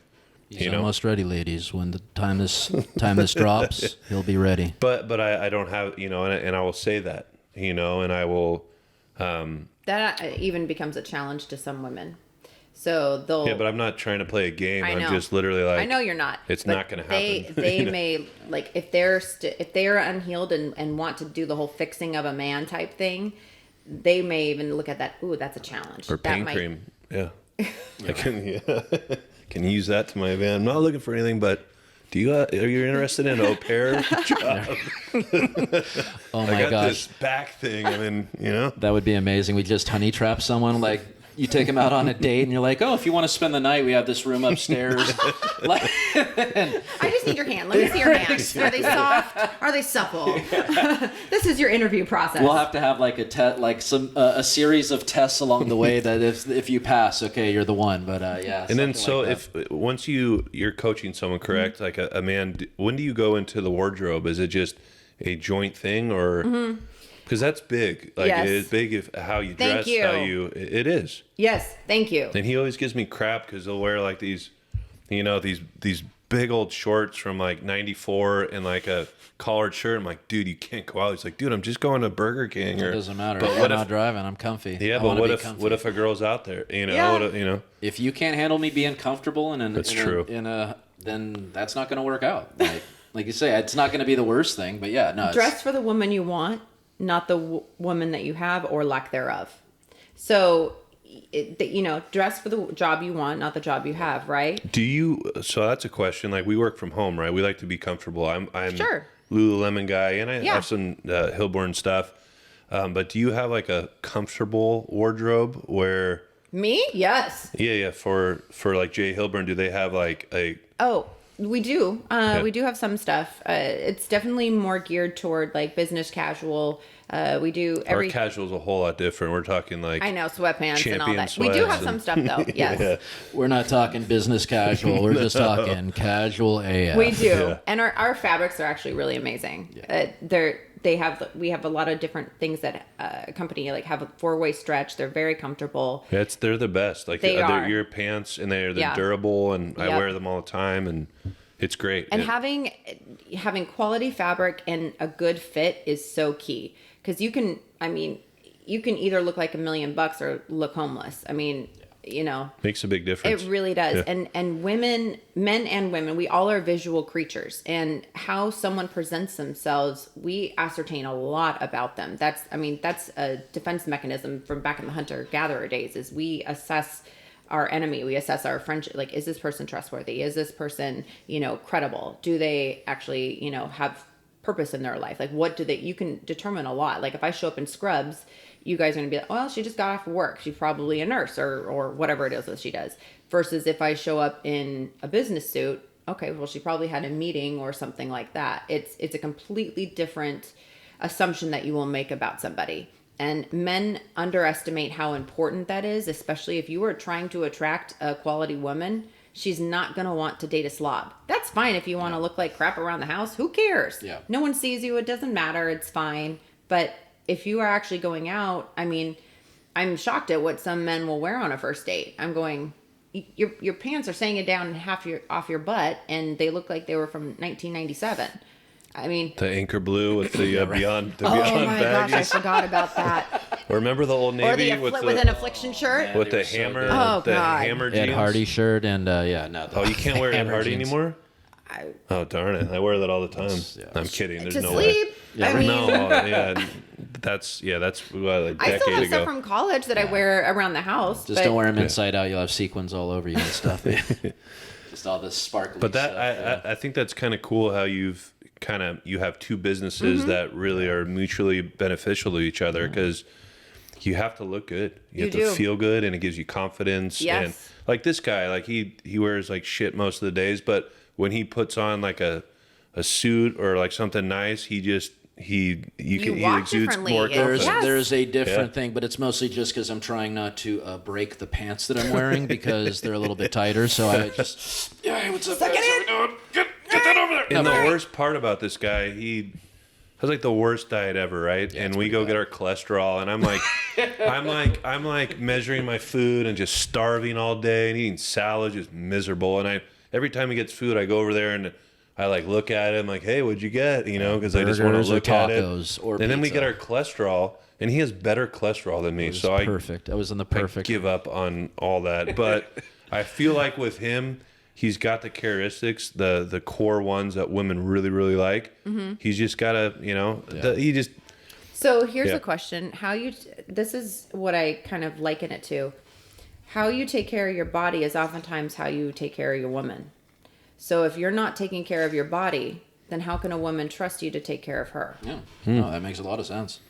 He's almost ready, ladies. When the time this drops, he'll be ready. But I don't have, you know, and I will say that, you know, and I will. That even becomes a challenge to some women. So they'll. Yeah, but I'm not trying to play a game. I know. I'm just literally like. I know you're not. It's not going to happen. They you know? May like if they're unhealed and want to do the whole fixing of a man type thing, they may even look at that. Ooh, that's a challenge. Or pain cream. Yeah. I can use that to my advantage. I'm not looking for anything, but are you interested in an au pair job? Oh my I got gosh. this back thing. I mean, you know. That would be amazing. We just honey trap someone, like you take them out on a date and you're like, oh, if you want to spend the night, we have this room upstairs. I just need your hand. Let me see your hands. Are they soft? Are they supple? This is your interview process. We'll have to have like a series of tests along the way that if you pass, okay, you're the one. But yeah. And then so if once you're coaching someone, correct, like a man, when do you go into the wardrobe? Is it just a joint thing or? Because that's big. Like it is big if how you dress, it is. Yes, thank you. And he always gives me crap because they'll wear like these, you know, these big old shorts from like '94 and like a collared shirt. I'm like, dude, you can't go out. He's like, dude, I'm just going to Burger King. It doesn't matter. But I'm not driving. I'm comfy. Yeah, but what if a girl's out there? You know, you know. If you can't handle me being comfortable then that's not going to work out. Like you say, it's not going to be the worst thing. But yeah, no. Dress for the woman you want, not the woman that you have or lack thereof. So, you know, dress for the job you want, not the job you have, right? So that's a question. Like we work from home, right? We like to be comfortable. I'm sure. Lululemon guy, and I have some Hillborn stuff. But do you have like a comfortable wardrobe where? Me? Yes. Yeah. For like Jay Hillborn, do they have like a? Oh, we do. We do have some stuff. It's definitely more geared toward like business casual. We do Our casual is a whole lot different. We're talking like I know sweatpants and all that. We do have some stuff though. Yes. Yeah. We're not talking business casual. We're just talking casual AF. We do, and our fabrics are actually really amazing. Yeah. We have a lot of different things that a company like have a 4-way stretch. They're very comfortable. Yeah, they're the best. Like they're your pants, and they're durable, and I wear them all the time, and it's great. And having quality fabric and a good fit is so key because you can either look like $1 million or look homeless. I mean, you know, makes a big difference. It really does. Yeah. And women, men and women, we all are visual creatures, and how someone presents themselves, we ascertain a lot about them. That's a defense mechanism from back in the hunter-gatherer days, is we assess our enemy. We assess our friendship. Like, is this person trustworthy? Is this person, you know, credible? Do they actually, you know, have purpose in their life? Like, you can determine a lot. Like, if I show up in scrubs, you guys are going to be like, well, she just got off work. She's probably a nurse or whatever it is that she does. Versus if I show up in a business suit, okay, well, she probably had a meeting or something like that. It's a completely different assumption that you will make about somebody. And men underestimate how important that is, especially if you are trying to attract a quality woman. she's not going to want to date a slob. That's fine if you want to look like crap around the house. Who cares? Yeah. No one sees you. It doesn't matter. It's fine. But if you are actually going out, I mean, I'm shocked at what some men will wear on a first date. I'm going, your pants are saying down half off your butt, and they look like they were from 1997. I mean, The anchor blue with the beyond oh beyond my gosh, I baggies. forgot about that. Remember the Old Or Navy the with with an affliction shirt. with they the were so hammer, good. Oh, the God. hammer Ed jeans. Hardy shirt and no. Oh, you can't wear Ed Hammer Hardy jeans. anymore. Oh darn it! I wear that all the time. Yeah. I'm kidding. There's To no sleep. way. I mean, No, that's a I decade still have ago. stuff from college that I wear around the house. Just but don't wear them inside out. You'll have sequins all over you and stuff. Just all this sparkly But that stuff. I think that's kind of cool how you have two businesses Mm-hmm. that really are mutually beneficial to each other because you have to look good. You have do. to feel good, and it gives you confidence. Yes. And like this guy, like he wears like shit most of the days, but when he puts on like a suit or like something nice, he walk exudes differently. more It's- confidence. Yes. There's a different Yeah. thing, but it's mostly just because I'm trying not to break the pants that I'm wearing because they're a little bit tighter. So I just, hey, what's up, guys? How we doing? Get that over there. And the worst part about this guy, he has like the worst diet ever, right? And we go get our cholesterol, and I'm like, I'm like measuring my food and just starving all day and eating salad, just miserable. And every time he gets food, I go over there and I like look at him like, hey, what'd you get? You know, because I just want to Burgers or look at tacos it. or And then we pizza. get our cholesterol, and he has better cholesterol than me. So Perfect. I was in the perfect. I give up on all that. But I feel like with him, he's got the characteristics, the core ones that women really, really like. Mm-hmm. He's just got to, he just, So here's Yeah. a question: this is what I kind of liken it to. How you take care of your body is oftentimes how you take care of your woman. So if you're not taking care of your body, then how can a woman trust you to take care of her? Yeah, no, that makes a lot of sense.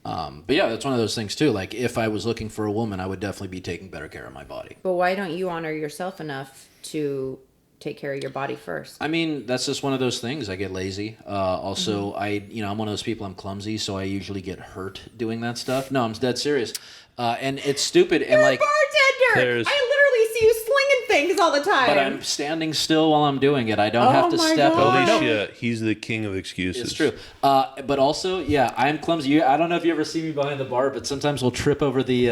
But yeah, that's one of those things too. Like if I was looking for a woman, I would definitely be taking better care of my body. But why don't you honor yourself enough to take care of your body first? I mean, that's just one of those things. I get lazy. Also, I'm one of those people. I'm clumsy, so I usually get hurt doing that stuff. No, I'm dead serious. And it's stupid. And You're like, a bartender. there's- I literally see you slinging things all the time. but I'm standing still while I'm doing it. I don't have to my step God. over. Alicia, he's the king of excuses. It's true. But also, yeah, I'm clumsy. I don't know if you ever see me behind the bar, but sometimes we'll trip over the.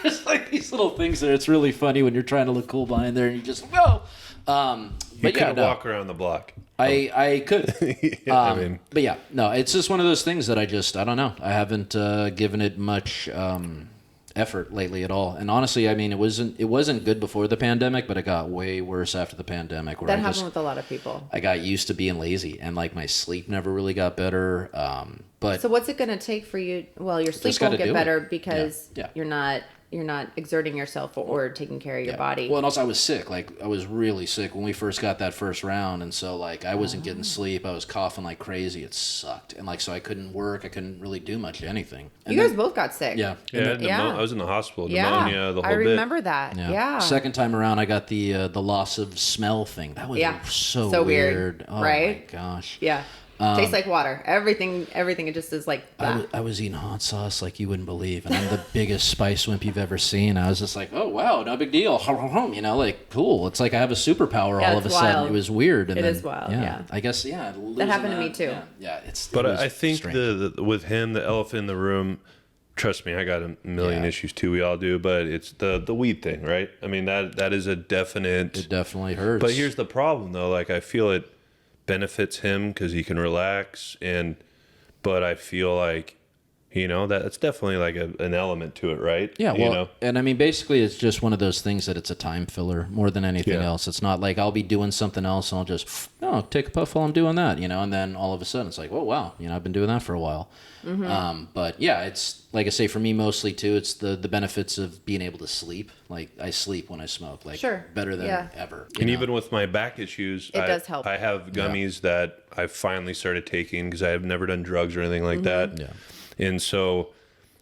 There's like these little things there. It's really funny when you're trying to look cool behind there and you just whoa. You But yeah, could no, walk around the block. I could. I mean, But yeah, no, it's just one of those things that I don't know. I haven't given it much effort lately at all. And honestly, I mean, it wasn't good before the pandemic, but it got way worse after the pandemic. Where that happened with a lot of people. I got used to being lazy, and like my sleep never really got better. But So what's it going to take for you? Well, your sleep Just gotta won't get do better it. because Yeah. you're not exerting yourself or taking care of your body. Well, and also I was sick. Like I was really sick when we first got that first round, and so like I wasn't getting sleep. I was coughing like crazy. It sucked, and like so I couldn't work. I couldn't really do much anything. And you guys both got sick. yeah. Yeah. I was in the hospital, Yeah. pneumonia, the whole I bit. remember that. Yeah. Second time around, I got the loss of smell thing. That was Yeah. so weird, weird. Oh right? my gosh. Yeah. Tastes like water. Everything it just is like that. I was eating hot sauce like you wouldn't believe, and I'm the biggest spice wimp you've ever seen. I was just like, oh wow, no big deal. You know, like cool. It's like I have a superpower Yeah, all of a it's sudden. wild. It was weird. And It then, is wild, yeah. I guess That happened to me, too. Yeah, it's. But it was I think strange. with him, the elephant in the room. Trust me, I got a million Yeah. issues too. We all do, but it's the weed thing, right? I mean that is a definite. It definitely hurts. But here's the problem, though. Like I feel it benefits him because he can relax, but I feel like, that's definitely like an element to it, right? Yeah, well, and I mean, basically, it's just one of those things that it's a time filler more than anything Yeah. else. It's not like I'll be doing something else and I'll just, take a puff while I'm doing that, and then all of a sudden it's like, oh, wow, I've been doing that for a while. But yeah, it's like I say, for me mostly too, it's the benefits of being able to sleep. Like I sleep when I smoke, like Sure. better than Yeah. ever. And even with my back issues, It does help. I have gummies that I've finally started taking because I have never done drugs or anything like that. Yeah. And so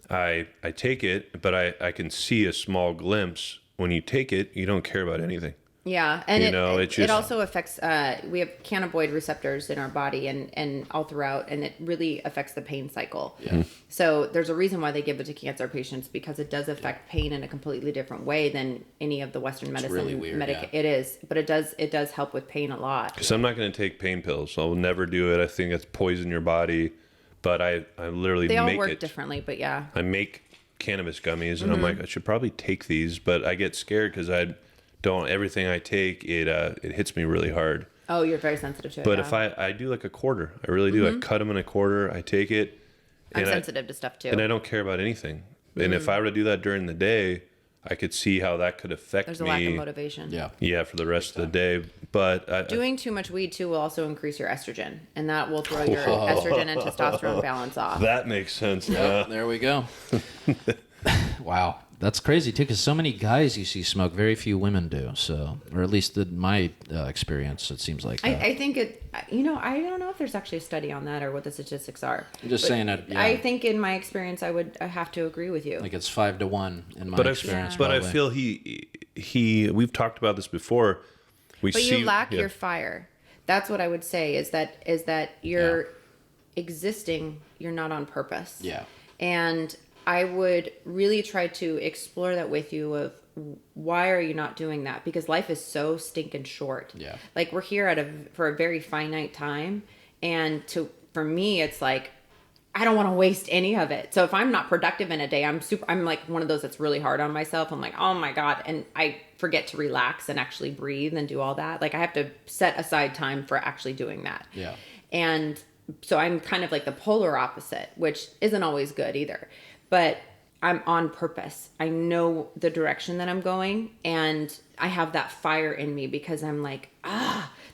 I take it, but I can see a small glimpse. When you take it, you don't care about anything. Yeah, and It just, it also affects. We have cannabinoid receptors in our body and all throughout, and it really affects the pain cycle. Yeah. So there's a reason why they give it to cancer patients, because it does affect pain in a completely different way than any of the Western medicine. really weird, It is, but it does help with pain a lot. because I'm not going to take pain pills. I'll never do it. I think it's poison your body. But I literally They all make work it. differently, but yeah. I make cannabis gummies, and I'm like, I should probably take these, but I get scared because I don't. Everything I take, it hits me really hard. Oh, you're very sensitive to it. But yeah. if I do like a quarter, I really do. I cut them in a quarter. I take it. I'm and sensitive to stuff too. and I don't care about anything. And if I were to do that during the day, I could see how that could affect There's a me. lack of motivation. Yeah. Yeah, for the rest of the day. But Doing too much weed too will also increase your estrogen, and that will throw your estrogen and testosterone balance off. that makes sense. There we go. Wow. That's crazy too, because so many guys you see smoke, very few women do. So, or at least in my experience, it seems like that. I think it. I don't know if there's actually a study on that or what the statistics are. I'm just saying that. Yeah, I think in my experience, I have to agree with you. like it's 5-1 in my But experience. I probably. feel he. We've talked about this before. But you lack your fire. That's what I would say. Is that you're existing. You're not on purpose. Yeah. And I would really try to explore that with you of why are you not doing that? Because life is so stinking short. Yeah. Like we're here for a very finite time. And for me, it's like, I don't want to waste any of it. So if I'm not productive in a day, I'm like one of those that's really hard on myself. I'm like, oh my God. And I forget to relax and actually breathe and do all that. Like I have to set aside time for actually doing that. Yeah. And so I'm kind of like the polar opposite, which isn't always good either. But I'm on purpose. I know the direction that I'm going, and I have that fire in me because I'm like,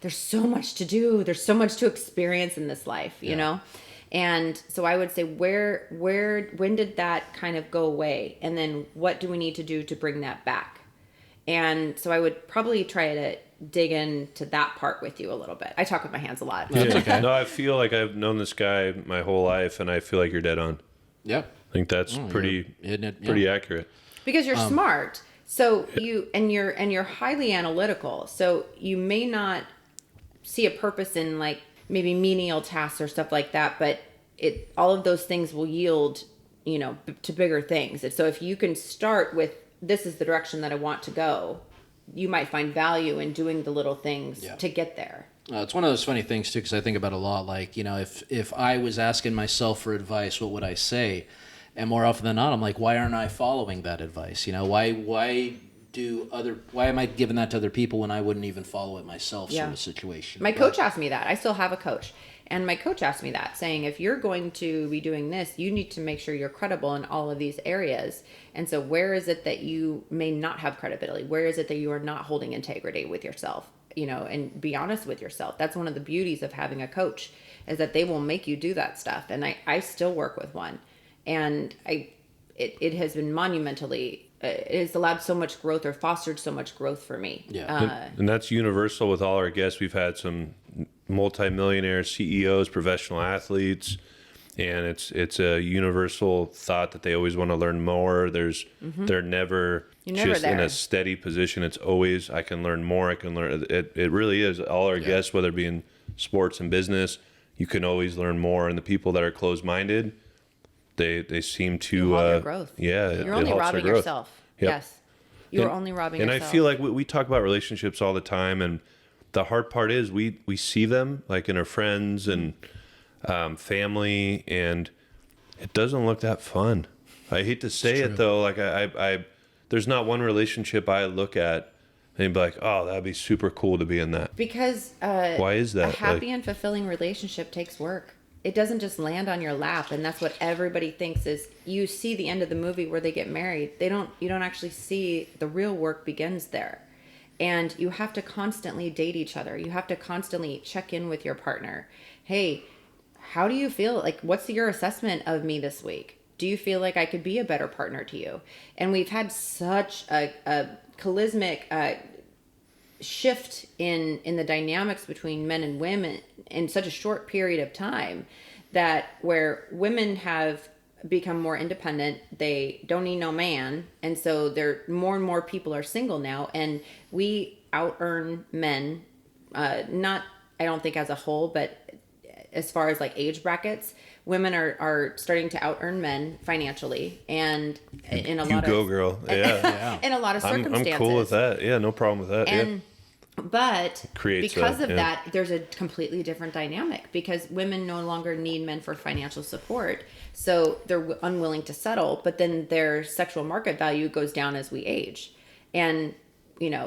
there's so much to do. There's so much to experience in this life, you know? And so I would say, when did that kind of go away? And then what do we need to do to bring that back? And so I would probably try to dig into that part with you a little bit. I talk with my hands a lot. That's okay. No, I feel like I've known this guy my whole life, and I feel like you're dead on. Yep. I think that's pretty accurate. Because you're smart. So you're highly analytical. So you may not see a purpose in like maybe menial tasks or stuff like that, but all of those things will yield, to bigger things. And so if you can start with, this is the direction that I want to go, you might find value in doing the little things to get there. It's one of those funny things too, because I think about a lot. Like, if I was asking myself for advice, what would I say? And more often than not, I'm like, why aren't I following that advice? Why am I giving that to other people when I wouldn't even follow it myself? Sort of situation. My coach asked me that. I still have a coach. And my coach asked me that, saying, if you're going to be doing this, you need to make sure you're credible in all of these areas. And so where is it that you may not have credibility? Where is it that you are not holding integrity with yourself? And be honest with yourself. That's one of the beauties of having a coach, is that they will make you do that stuff. And I still work with one. And it has been monumentally, it has allowed so much growth, or fostered so much growth for me. Yeah. And that's universal with all our guests. We've had some multimillionaire CEOs, professional athletes, and it's a universal thought that they always want to learn more. They're never just in a steady position. It's always, I can learn more. I can learn. It really is. All our guests, whether it be in sports and business, you can always learn more. And the people that are closed-minded, they seem to You halt your growth. Yeah, You're only robbing yourself. Yep. Yes. You're only robbing yourself. And I feel like we talk about relationships all the time, and the hard part is we see them like in our friends and family, and it doesn't look that fun. I hate to say it though. Like I there's not one relationship I look at and be like, oh, that'd be super cool to be in that. Because why is that? A happy and fulfilling relationship takes work. It doesn't just land on your lap, and that's what everybody thinks. Is you see the end of the movie where they get married. You don't actually see the real work begins there. And you have to constantly date each other. You have to constantly check in with your partner. Hey, how do you feel? Like, what's your assessment of me this week? Do you feel like I could be a better partner to you? And we've had such a charismatic shift in the dynamics between men and women in such a short period of time, that where women have become more independent, they don't need no man, and so more and more people are single now, and we out earn men. Not, I don't think as a whole, but as far as like age brackets, women are starting to out earn men financially, and in a lot go of girl. Yeah. in a lot of circumstances. I'm cool with that. Yeah, no problem with that. And but Creates because a- of yeah. that, there's a completely different dynamic because women no longer need men for financial support, so they're unwilling to settle. But then their sexual market value goes down as we age, and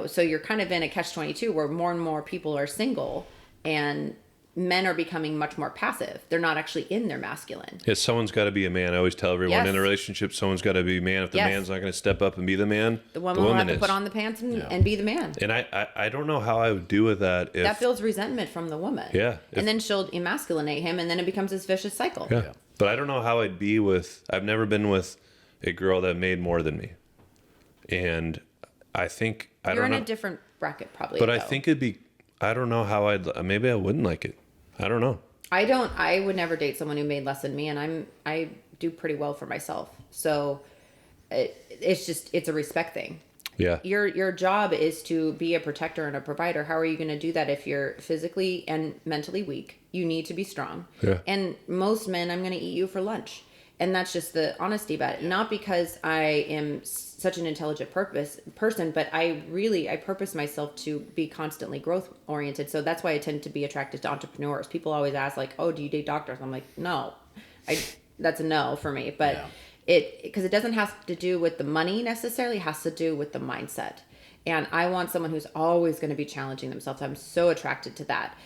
so you're kind of in a catch-22 where more and more people are single, and men are becoming much more passive. They're not actually in their masculine. Yeah, someone's got to be a man. I always tell everyone Yes. in a relationship, someone's got to be a man. If the Yes. man's not going to step up and be the man, The woman will have to is. put on the pants and be the man. And I don't know how I would do with that if That builds resentment from the woman. Yeah, And then she'll emasculinate him, and then it becomes this vicious cycle. yeah. But I don't know how I'd be with. I've never been with a girl that made more than me, and I think I You're don't in know. a different bracket probably. But I though. think it'd be. I don't know how I'd. Maybe I wouldn't like it. I don't know. I would never date someone who made less than me, and I do pretty well for myself. So it's a respect thing. Yeah. Your job is to be a protector and a provider. How are you going to do that if you're physically and mentally weak? You need to be strong. Yeah. And most men, I'm going to eat you for lunch. And that's just the honesty about it. Not because I am such an intelligent person, but I purpose myself to be constantly growth oriented. So that's why I tend to be attracted to entrepreneurs. People always ask like, "Oh, do you date doctors?" I'm like, "No." That's a no for me. But because it doesn't have to do with the money necessarily, it has to do with the mindset. And I want someone who's always going to be challenging themselves. I'm so attracted to that.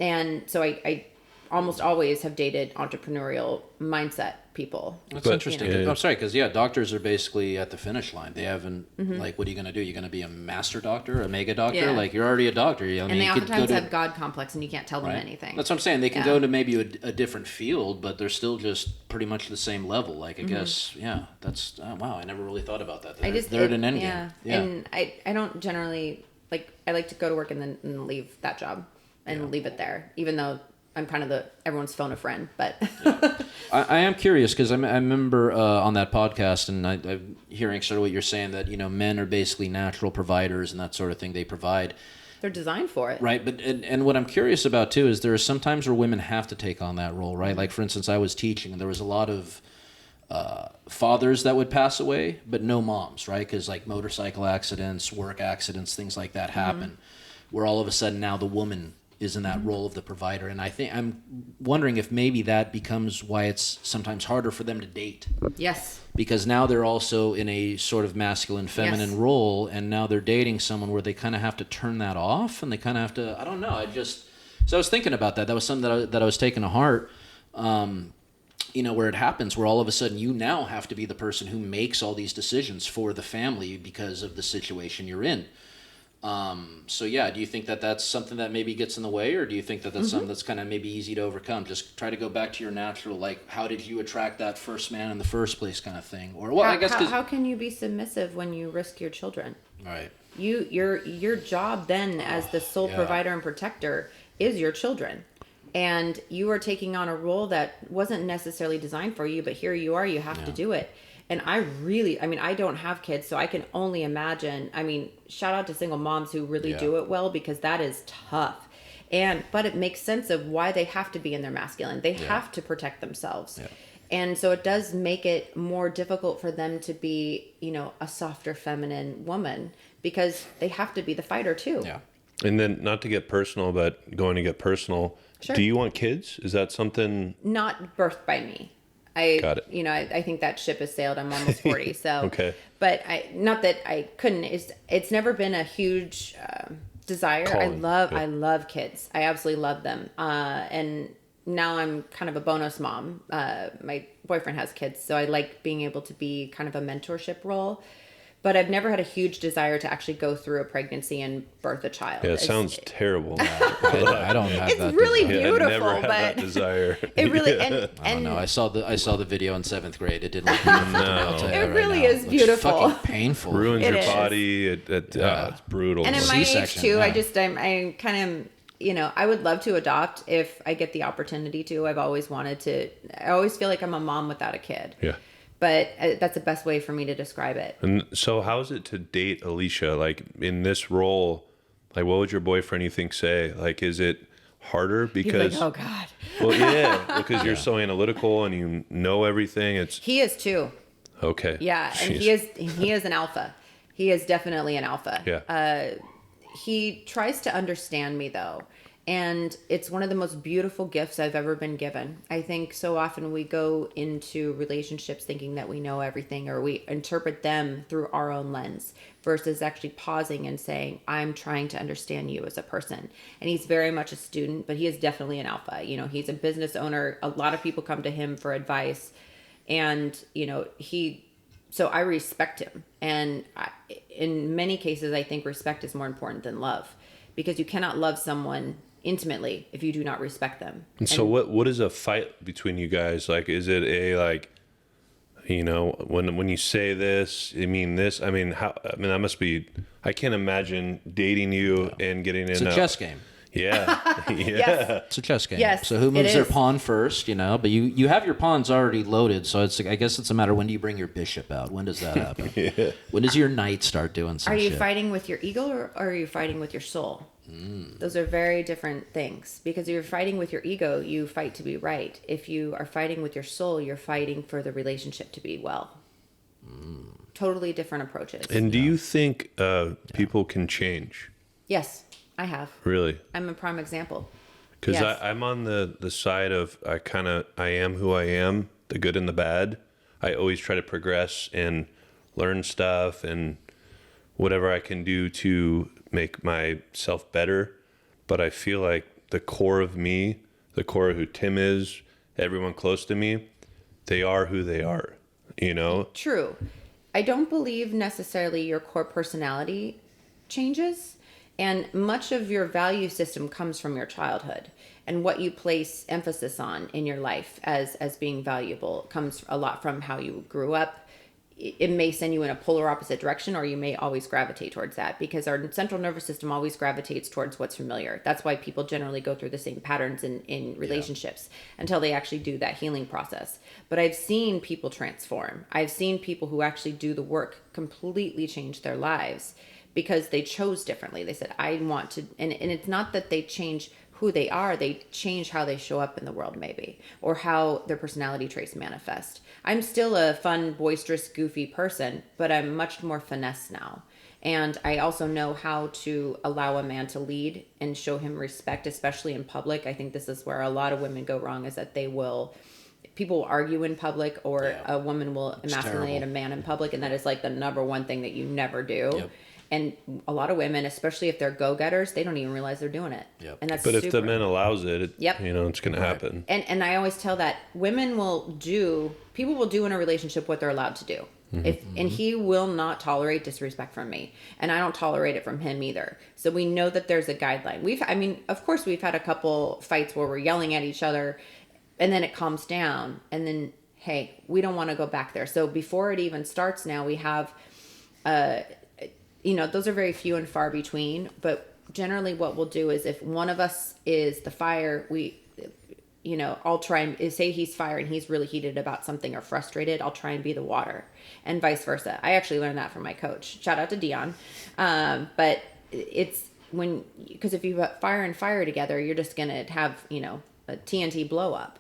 And so I almost always have dated entrepreneurial mindset people. That's But, interesting. yeah. I'm sorry, because doctors are basically at the finish line. They haven't like, what are you going to do? You're going to be a master doctor, a mega doctor? Yeah. Like you're already a doctor. I mean, And they you could go oftentimes to, have God complex, and you can't tell them right? anything. That's what I'm saying. They can Yeah. go to maybe a different field, but they're still just pretty much the same level. Like I guess, that's wow. I never really thought about that. They're at an end game. Yeah. And I don't generally I like to go to work and then leave that job and leave it there, even though I'm kind of everyone's phone a friend, but I am curious because I remember on that podcast, and I'm hearing sort of what you're saying, that men are basically natural providers and that sort of thing. They provide, they're designed for it. right? But and what I'm curious about too is there are some times where women have to take on that role, right? Like for instance, I was teaching, and there was a lot of fathers that would pass away, but no moms, right? Because like motorcycle accidents, work accidents, things like that happen, where all of a sudden now the woman is in that role of the provider. And I'm wondering if maybe that becomes why it's sometimes harder for them to date, Yes. because now they're also in a sort of masculine feminine Yes. role, and now they're dating someone where they kind of have to turn that off, and they kind of have to, I don't know, so I was thinking about that was something that I was taking to heart, where it happens, where all of a sudden you now have to be the person who makes all these decisions for the family because of the situation you're in. So do you think that that's something that maybe gets in the way, or do you think that that's something that's kind of maybe easy to overcome? Just try to go back to your natural, like, how did you attract that first man in the first place kind of thing? Or, well, I guess how can you be submissive when you risk your children? right. Your job then as the sole yeah. provider and protector is your children. And you are taking on a role that wasn't necessarily designed for you, but here you are, you have to do it. And I don't have kids, so I can only imagine. Shout out to single moms who really do it well, because that is tough. But it makes sense of why they have to be in their masculine. They have to protect themselves. Yeah. And so it does make it more difficult for them to be, a softer feminine woman, because they have to be the fighter too. Yeah. And then, not to get personal, but going to get personal. Sure. Do you want kids? Is that something? Not birthed by me. Got it. I think that ship has sailed. I'm almost 40, so. Okay. But not that I couldn't. It's never been a huge desire. Calling. I love kids. I absolutely love them. And now I'm kind of a bonus mom. My boyfriend has kids, so I like being able to be kind of a mentorship role. But I've never had a huge desire to actually go through a pregnancy and birth a child. Yeah, it sounds terrible. I don't have It's that. really desire. beautiful, I never had that but desire. it really I don't know. I saw the video in 7th grade. It didn't look beautiful. To me, I'll tell you It that right really now. is It's beautiful. fucking painful. Ruins It your is. body. It's brutal. And in my age C-section, too, yeah. I'm kind of, I would love to adopt if I get the opportunity to. I've always wanted to. I always feel like I'm a mom without a kid. Yeah. But that's the best way for me to describe it. And so, how is it to date Alicia? Like in this role, Like, what would your boyfriend, you think, say? Like, is it harder He's because, like, oh God. well, yeah, because you're so analytical and you know everything. He is too. Okay. Yeah. And Jeez. he is an alpha. He is definitely an alpha. Yeah. He tries to understand me though. And it's one of the most beautiful gifts I've ever been given. I think so often we go into relationships thinking that we know everything, or we interpret them through our own lens, versus actually pausing and saying, I'm trying to understand you as a person. And he's very much a student, but he is definitely an alpha. You know, he's a business owner. A lot of people come to him for advice. And, you know, so I respect him. And in many cases, I think respect is more important than love, because you cannot love someone intimately if you do not respect them. And so what is a fight between you guys? Like, is it a, like, you know, when you say this, you mean this? I mean, that must be, I can't imagine dating you and getting in It's a chess game. Yeah. Yeah. Yes. It's a chess game. Yes, So who it moves their is. pawn first, you know? But you have your pawns already loaded, so I guess it's a matter, when do you bring your bishop out? When does that happen? Yeah. When does your knight start doing some Are you shit? fighting with your ego, or are you fighting with your soul? Those are very different things. Because if you're fighting with your ego, you fight to be right. If you are fighting with your soul, you're fighting for the relationship to be well. Totally different approaches. And do you think people can change? Yes, I have. Really? I'm a prime example. Because Yes. I'm on the side of I am who I am, the good and the bad. I always try to progress and learn stuff and whatever I can do to make myself better. But I feel like the core of me, the core of who Tim is, everyone close to me, they are who they are, you know? True. I don't believe necessarily your core personality changes. And much of your value system comes from your childhood, and what you place emphasis on in your life as being valuable comes a lot from how you grew up. It may send you in a polar opposite direction, or you may always gravitate towards that, because our central nervous system always gravitates towards what's familiar. That's why people generally go through the same patterns in relationships until they actually do that healing process. But I've seen people transform. I've seen people who actually do the work completely change their lives, because they chose differently. They said, I want to, and it's not that they change who they are, they change how they show up in the world maybe, or how their personality traits manifest. I'm still a fun, boisterous, goofy person, but I'm much more finesse now. And I also know how to allow a man to lead and show him respect, especially in public. I think this is where a lot of women go wrong, is that people will argue in public, or a woman will emasculate a man in public, and that is like the number one thing that you never do. Yep. And a lot of women, especially if they're go-getters, they don't even realize they're doing it. Yep. And that's But if the super. man allows it, Yep. you know, it's going to happen. And I always tell that people will do in a relationship what they're allowed to do. And he will not tolerate disrespect from me, and I don't tolerate it from him either. So we know that there's a guideline. Of course we've had a couple fights where we're yelling at each other, and then it calms down, and then, hey, we don't want to go back there. So before it even starts now, we have, those are very few and far between, but generally what we'll do is, if one of us is the fire, I'll try and say he's fire and he's really heated about something or frustrated, I'll try and be the water, and vice versa. I actually learned that from my coach. Shout out to Dion. But it's because if you put fire and fire together, you're just going to have, a TNT blow up.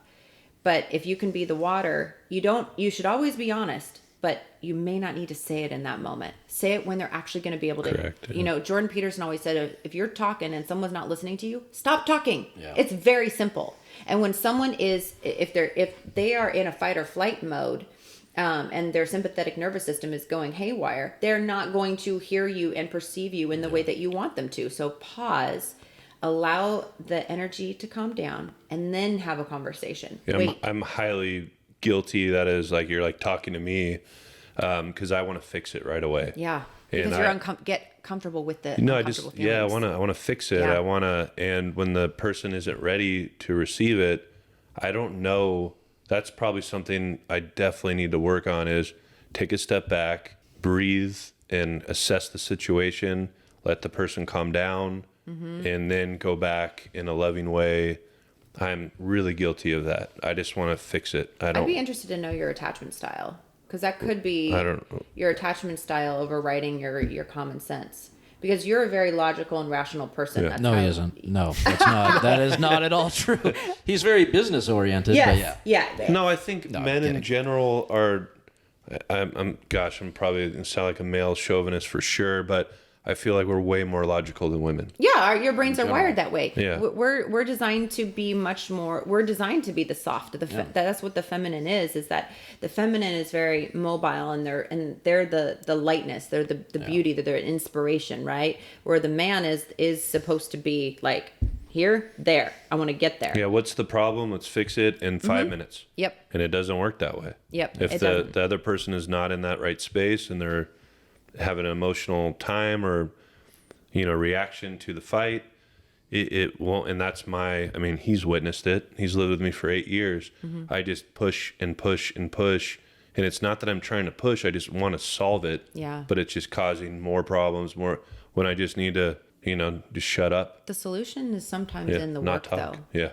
But if you can be the water, you should always be honest, but you may not need to say it in that moment. Say it when they're actually going to be able to. Correct, yeah. Jordan Peterson always said, if you're talking and someone's not listening to you, stop talking. Yeah. It's very simple. And when someone if they are in a fight or flight mode, and their sympathetic nervous system is going haywire, they're not going to hear you and perceive you in the way that you want them to. So pause, allow the energy to calm down, and then have a conversation. Yeah, I'm highly guilty. That is, like, you're like talking to me, because I want to fix it right away. Yeah, because get comfortable with the No, I uncomfortable feelings. I want to fix it. Yeah. And when the person isn't ready to receive it, I don't know. That's probably something I definitely need to work on, is take a step back, breathe, and assess the situation, let the person calm down, and then go back in a loving way. I'm really guilty of that. I just want to fix it. I'd be interested to know your attachment style, because that could be I don't know. your attachment style overriding your common sense. Because you're a very logical and rational person. Yeah. That's No, how he isn't. No, that's not. That is not at all true. He's very business oriented. Yes. But yeah. Yeah. No, I think I'm men in kidding. general are. I'm probably gonna sound like a male chauvinist for sure, but I feel like we're way more logical than women. Yeah, your brains are wired that way. Yeah. We're designed to be much more. We're designed to be the soft. That's what the feminine is. Is that the feminine is very mobile, and they're the lightness. They're the beauty. They're inspiration, right? Where the man is supposed to be like here, there. I want to get there. Yeah, what's the problem? Let's fix it in 5 minutes. Yep. And it doesn't work that way. Yep, If it the doesn't. other person is not in that right space and they're having an emotional time or reaction to the fight, it won't. And that's he's witnessed it. He's lived with me for 8 years. I just push and push and push. And it's not that I'm trying to push. I just want to solve it. Yeah. But it's just causing more problems, more when I just need to, just shut up. The solution is sometimes Yeah, in the not work, talk. though. Yeah.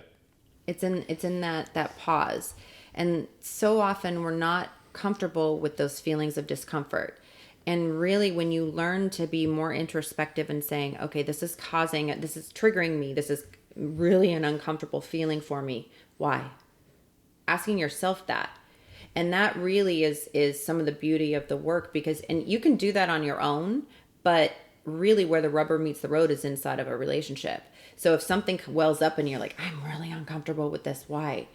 It's in that pause, and so often we're not comfortable with those feelings of discomfort. And really, when you learn to be more introspective and saying, okay, this is triggering me, this is really an uncomfortable feeling for me. Why? Asking yourself that. And that really is some of the beauty of the work, and you can do that on your own, but really where the rubber meets the road is inside of a relationship. So if something wells up and you're like, I'm really uncomfortable with this, why?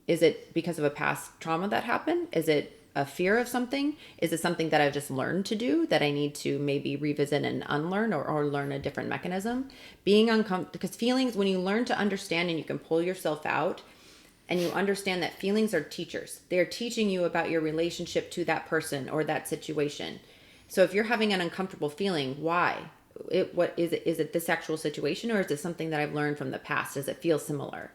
Is it because of a past trauma that happened? Is it a fear of something? Is it something that I've just learned to do that I need to maybe revisit and unlearn or learn a different mechanism? Being uncomfortable, because feelings, when you learn to understand and you can pull yourself out and you understand that feelings are teachers. They're teaching you about your relationship to that person or that situation. So if you're having an uncomfortable feeling, why? What is it? Is it this actual situation, or is it something that I've learned from the past? Does it feel similar?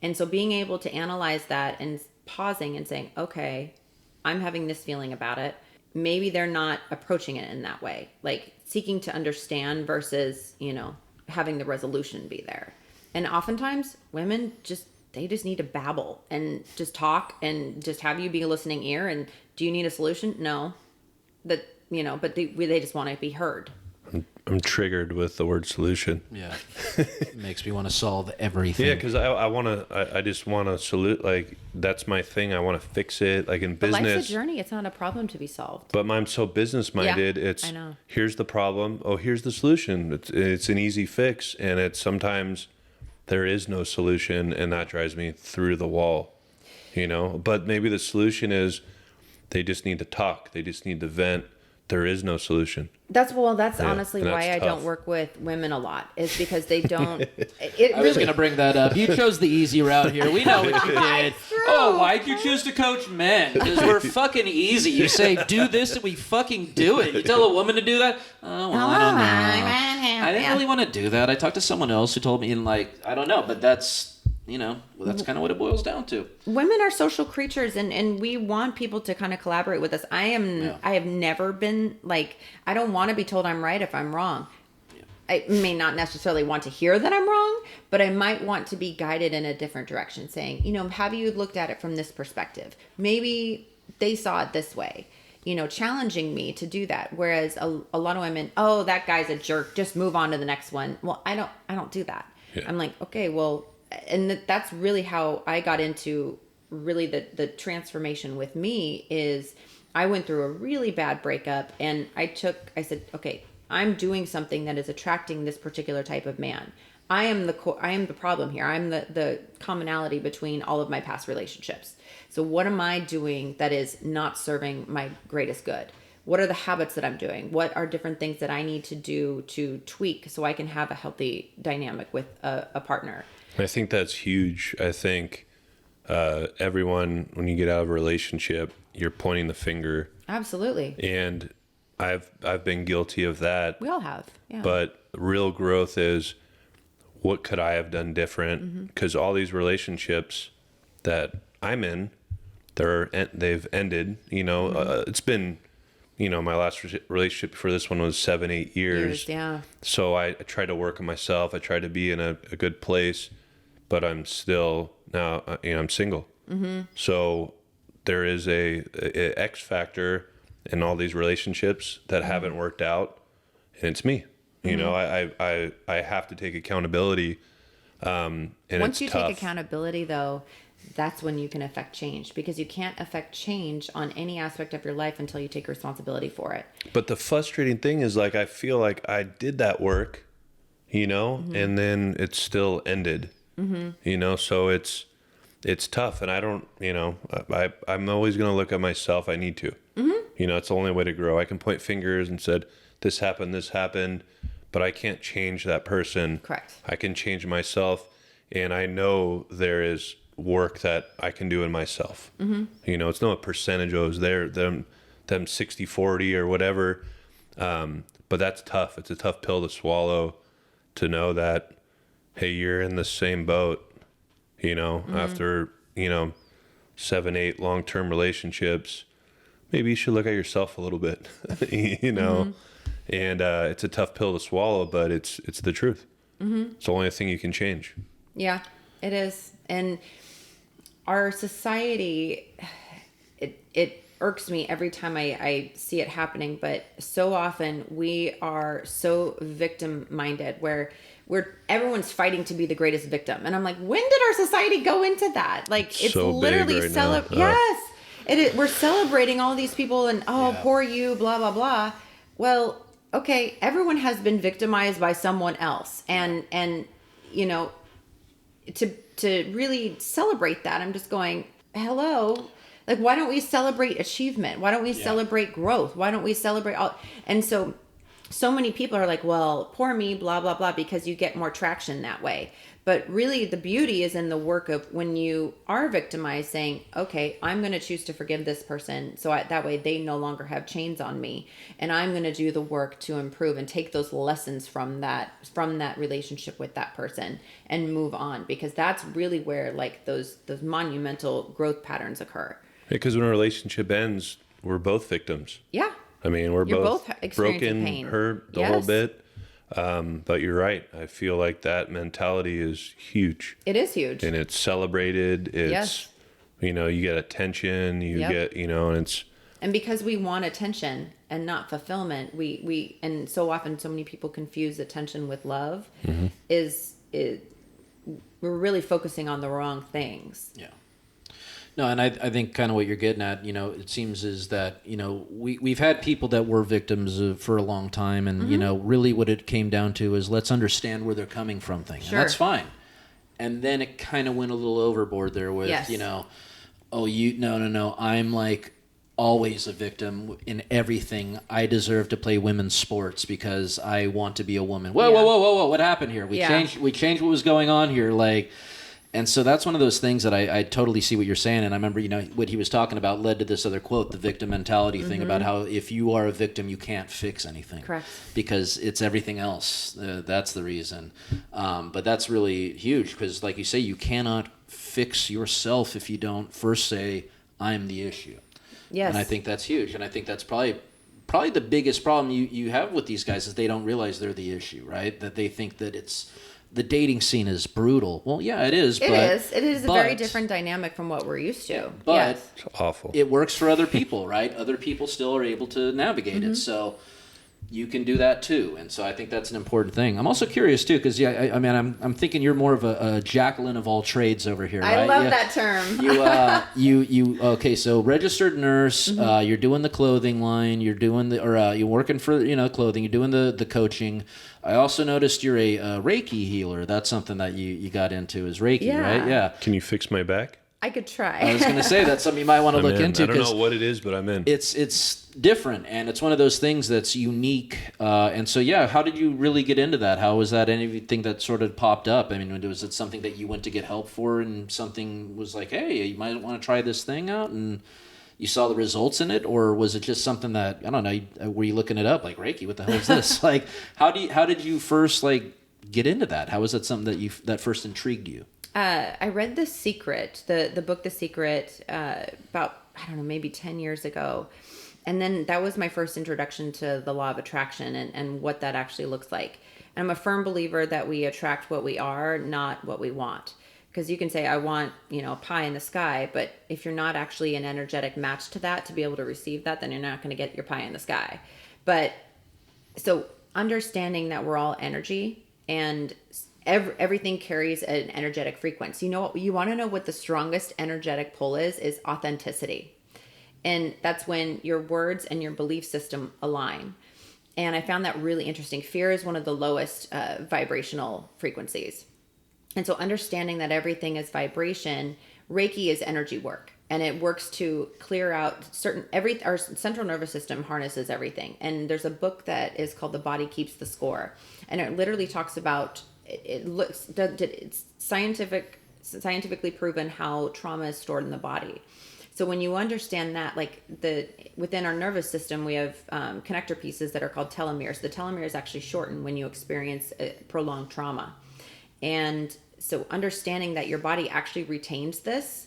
And so being able to analyze that and pausing and saying, okay, I'm having this feeling about it. Maybe they're not approaching it in that way, like seeking to understand versus, having the resolution be there. And oftentimes women they just need to babble and just talk and just have you be a listening ear. And do you need a solution? No. But they just want to be heard. I'm triggered with the word solution. Yeah. It makes me want to solve everything. Yeah, because I just want to salute. Like, that's my thing. I want to fix it. Like in But business. life's a journey. It's not a problem to be solved. But I'm so business minded. Yeah, It's I know. Here's the problem. Oh, here's the solution. It's an easy fix, and it's sometimes there is no solution, and that drives me through the wall. But maybe the solution is they just need to talk. They just need to vent. There is no solution. That's honestly and why that's I don't tough. work with women a lot, is because they don't. I was going to bring that up. You chose the easy route here. We know what you did. Oh, why'd you choose to coach men? Because we're fucking easy. You say, do this, and we fucking do it. You tell a woman to do that? Oh, well, I don't know. I didn't really want to do that. I talked to someone else who told me, and I don't know, but that's that's kind of what it boils down to. Women are social creatures, and we want people to kind of collaborate with us. I have never been I don't want to be told I'm right if I'm wrong. Yeah. I may not necessarily want to hear that I'm wrong, but I might want to be guided in a different direction, saying, have you looked at it from this perspective? Maybe they saw it this way. Challenging me to do that. Whereas a lot of women, oh, that guy's a jerk, just move on to the next one. Well, I don't do that. Yeah. I'm like, okay, well, and that's really how I got into really the transformation with me is I went through a really bad breakup, and I said, okay, I'm doing something that is attracting this particular type of man. I am the problem here. I'm the commonality between all of my past relationships. So what am I doing that is not serving my greatest good? What are the habits that I'm doing? What are different things that I need to do to tweak so I can have a healthy dynamic with a partner? I think that's huge. I think everyone, when you get out of a relationship, you're pointing the finger. Absolutely. And I've been guilty of that. We all have. Yeah. But real growth is, what could I have done different? Because all these relationships that I'm in, they've ended. It's been, my last relationship before this one was 7-8 years. Yeah. So I tried to work on myself. I tried to be in a good place, but I'm still now, I'm single. Mm-hmm. So there is a X factor in all these relationships that haven't worked out, and it's me. You know, I have to take accountability. And Once it's you tough. take accountability, though, that's when you can affect change, because you can't affect change on any aspect of your life until you take responsibility for it. But the frustrating thing is, like, I feel like I did that work, you know, and then it still ended, you know, so it's tough. And I don't, you know, I'm always going to look at myself. I need to, you know, it's the only way to grow. I can point fingers and said, this happened, but I can't change that person. Correct. I can change myself. And I know there is work that I can do in myself. You know, it's not a percentage of them 60-40 or whatever. But that's tough. It's a tough pill to swallow, to know that, hey, you're in the same boat, you know, after, you know, 7-8 long-term relationships. Maybe you should look at yourself a little bit, you know, and it's a tough pill to swallow, but it's the truth. It's the only thing you can change. Yeah, it is. And our society, it irks me every time I see it happening, but so often we are so victim minded, where everyone's fighting to be the greatest victim. And I'm like, when did our society go into that? Like, it's So literally big right now. Yes. We're celebrating all these people and poor you, blah, blah, blah. Well, okay, everyone has been victimized by someone else. And you know, to really celebrate that, I'm just going, hello. Like, why don't we celebrate achievement? Why don't we celebrate growth? Why don't we celebrate all? And so many people are like, well, poor me, blah, blah, blah, because you get more traction that way. But really, the beauty is in the work of when you are victimized, saying, okay, I'm going to choose to forgive this person, so that way they no longer have chains on me. And I'm going to do the work to improve and take those lessons from that relationship with that person and move on, because that's really where, like, those monumental growth patterns occur. Because when a relationship ends, we're both victims. Yeah. I mean, we're You're both both experiencing broken, pain. hurt, the Yes. whole bit. But you're right. I feel like that mentality is huge. It is huge. And it's celebrated. It's, Yes. you know, you get attention, you Yep. get, you know, and it's, And because we want attention and not fulfillment, and so often so many people confuse attention with love, we're really focusing on the wrong things. Yeah. No, and I think kind of what you're getting at, you know, it seems is that, you know, we've had people that were victims for a long time, and, you know, really what it came down to is let's understand where they're coming from thing. Sure. And that's fine. And then it kind of went a little overboard there with, Yes. you know, no, I'm like always a victim in everything. I deserve to play women's sports because I want to be a woman. Whoa, what happened here? We changed what was going on here, like. And so that's one of those things that I totally see what you're saying. And I remember, you know, what he was talking about led to this other quote, the victim mentality thing, about how if you are a victim, you can't fix anything. Correct. Because it's everything else. That's the reason. But that's really huge because, like you say, you cannot fix yourself if you don't first say, I'm the issue. Yes. And I think that's huge. And I think that's probably the biggest problem you have with these guys is they don't realize they're the issue, right? That they think that it's... The dating scene is brutal. Well, yeah, it is. It is a very different dynamic from what we're used to. But yes. it's awful. It works for other people, right? Other people still are able to navigate it. So you can do that too. And so I think that's an important thing. I'm also curious too, because I mean, I'm thinking you're more of a Jacqueline of all trades over here, right? I love that term. You okay? So registered nurse. You're doing the clothing line. You're doing you're working for clothing. You're doing the coaching. I also noticed you're a Reiki healer. That's something that you got into is Reiki, right? Yeah. Can you fix my back? I could try. I was going to say that's something you might want to look into. I don't know what it is, but I'm in. It's different, and it's one of those things that's unique. And so, yeah, how did you really get into that? How was that anything that sort of popped up? I mean, was it something that you went to get help for, and something was like, hey, you might want to try this thing out, and you saw the results in it, or was it just something that, I don't know, were you looking it up, like Reiki, what the hell is this? Like, how did you first, like, get into that? How was that something that first intrigued you? I read The Secret, the book The Secret, about, I don't know, maybe 10 years ago. And then that was my first introduction to the law of attraction and what that actually looks like. And I'm a firm believer that we attract what we are, not what we want. Because you can say, I want, a pie in the sky, but if you're not actually an energetic match to that to be able to receive that, then you're not going to get your pie in the sky. But so understanding that we're all energy, and everything carries an energetic frequency. You know what? You want to know what the strongest energetic pull is authenticity. And that's when your words and your belief system align. And I found that really interesting. Fear is one of the lowest vibrational frequencies. And so understanding that everything is vibration, Reiki is energy work. And it works to clear out our central nervous system harnesses everything. And there's a book that is called The Body Keeps the Score. And it literally talks about, it's scientifically proven how trauma is stored in the body. So when you understand that, like within our nervous system, we have connector pieces that are called telomeres. The telomeres actually shorten when you experience prolonged trauma. And so understanding that your body actually retains this,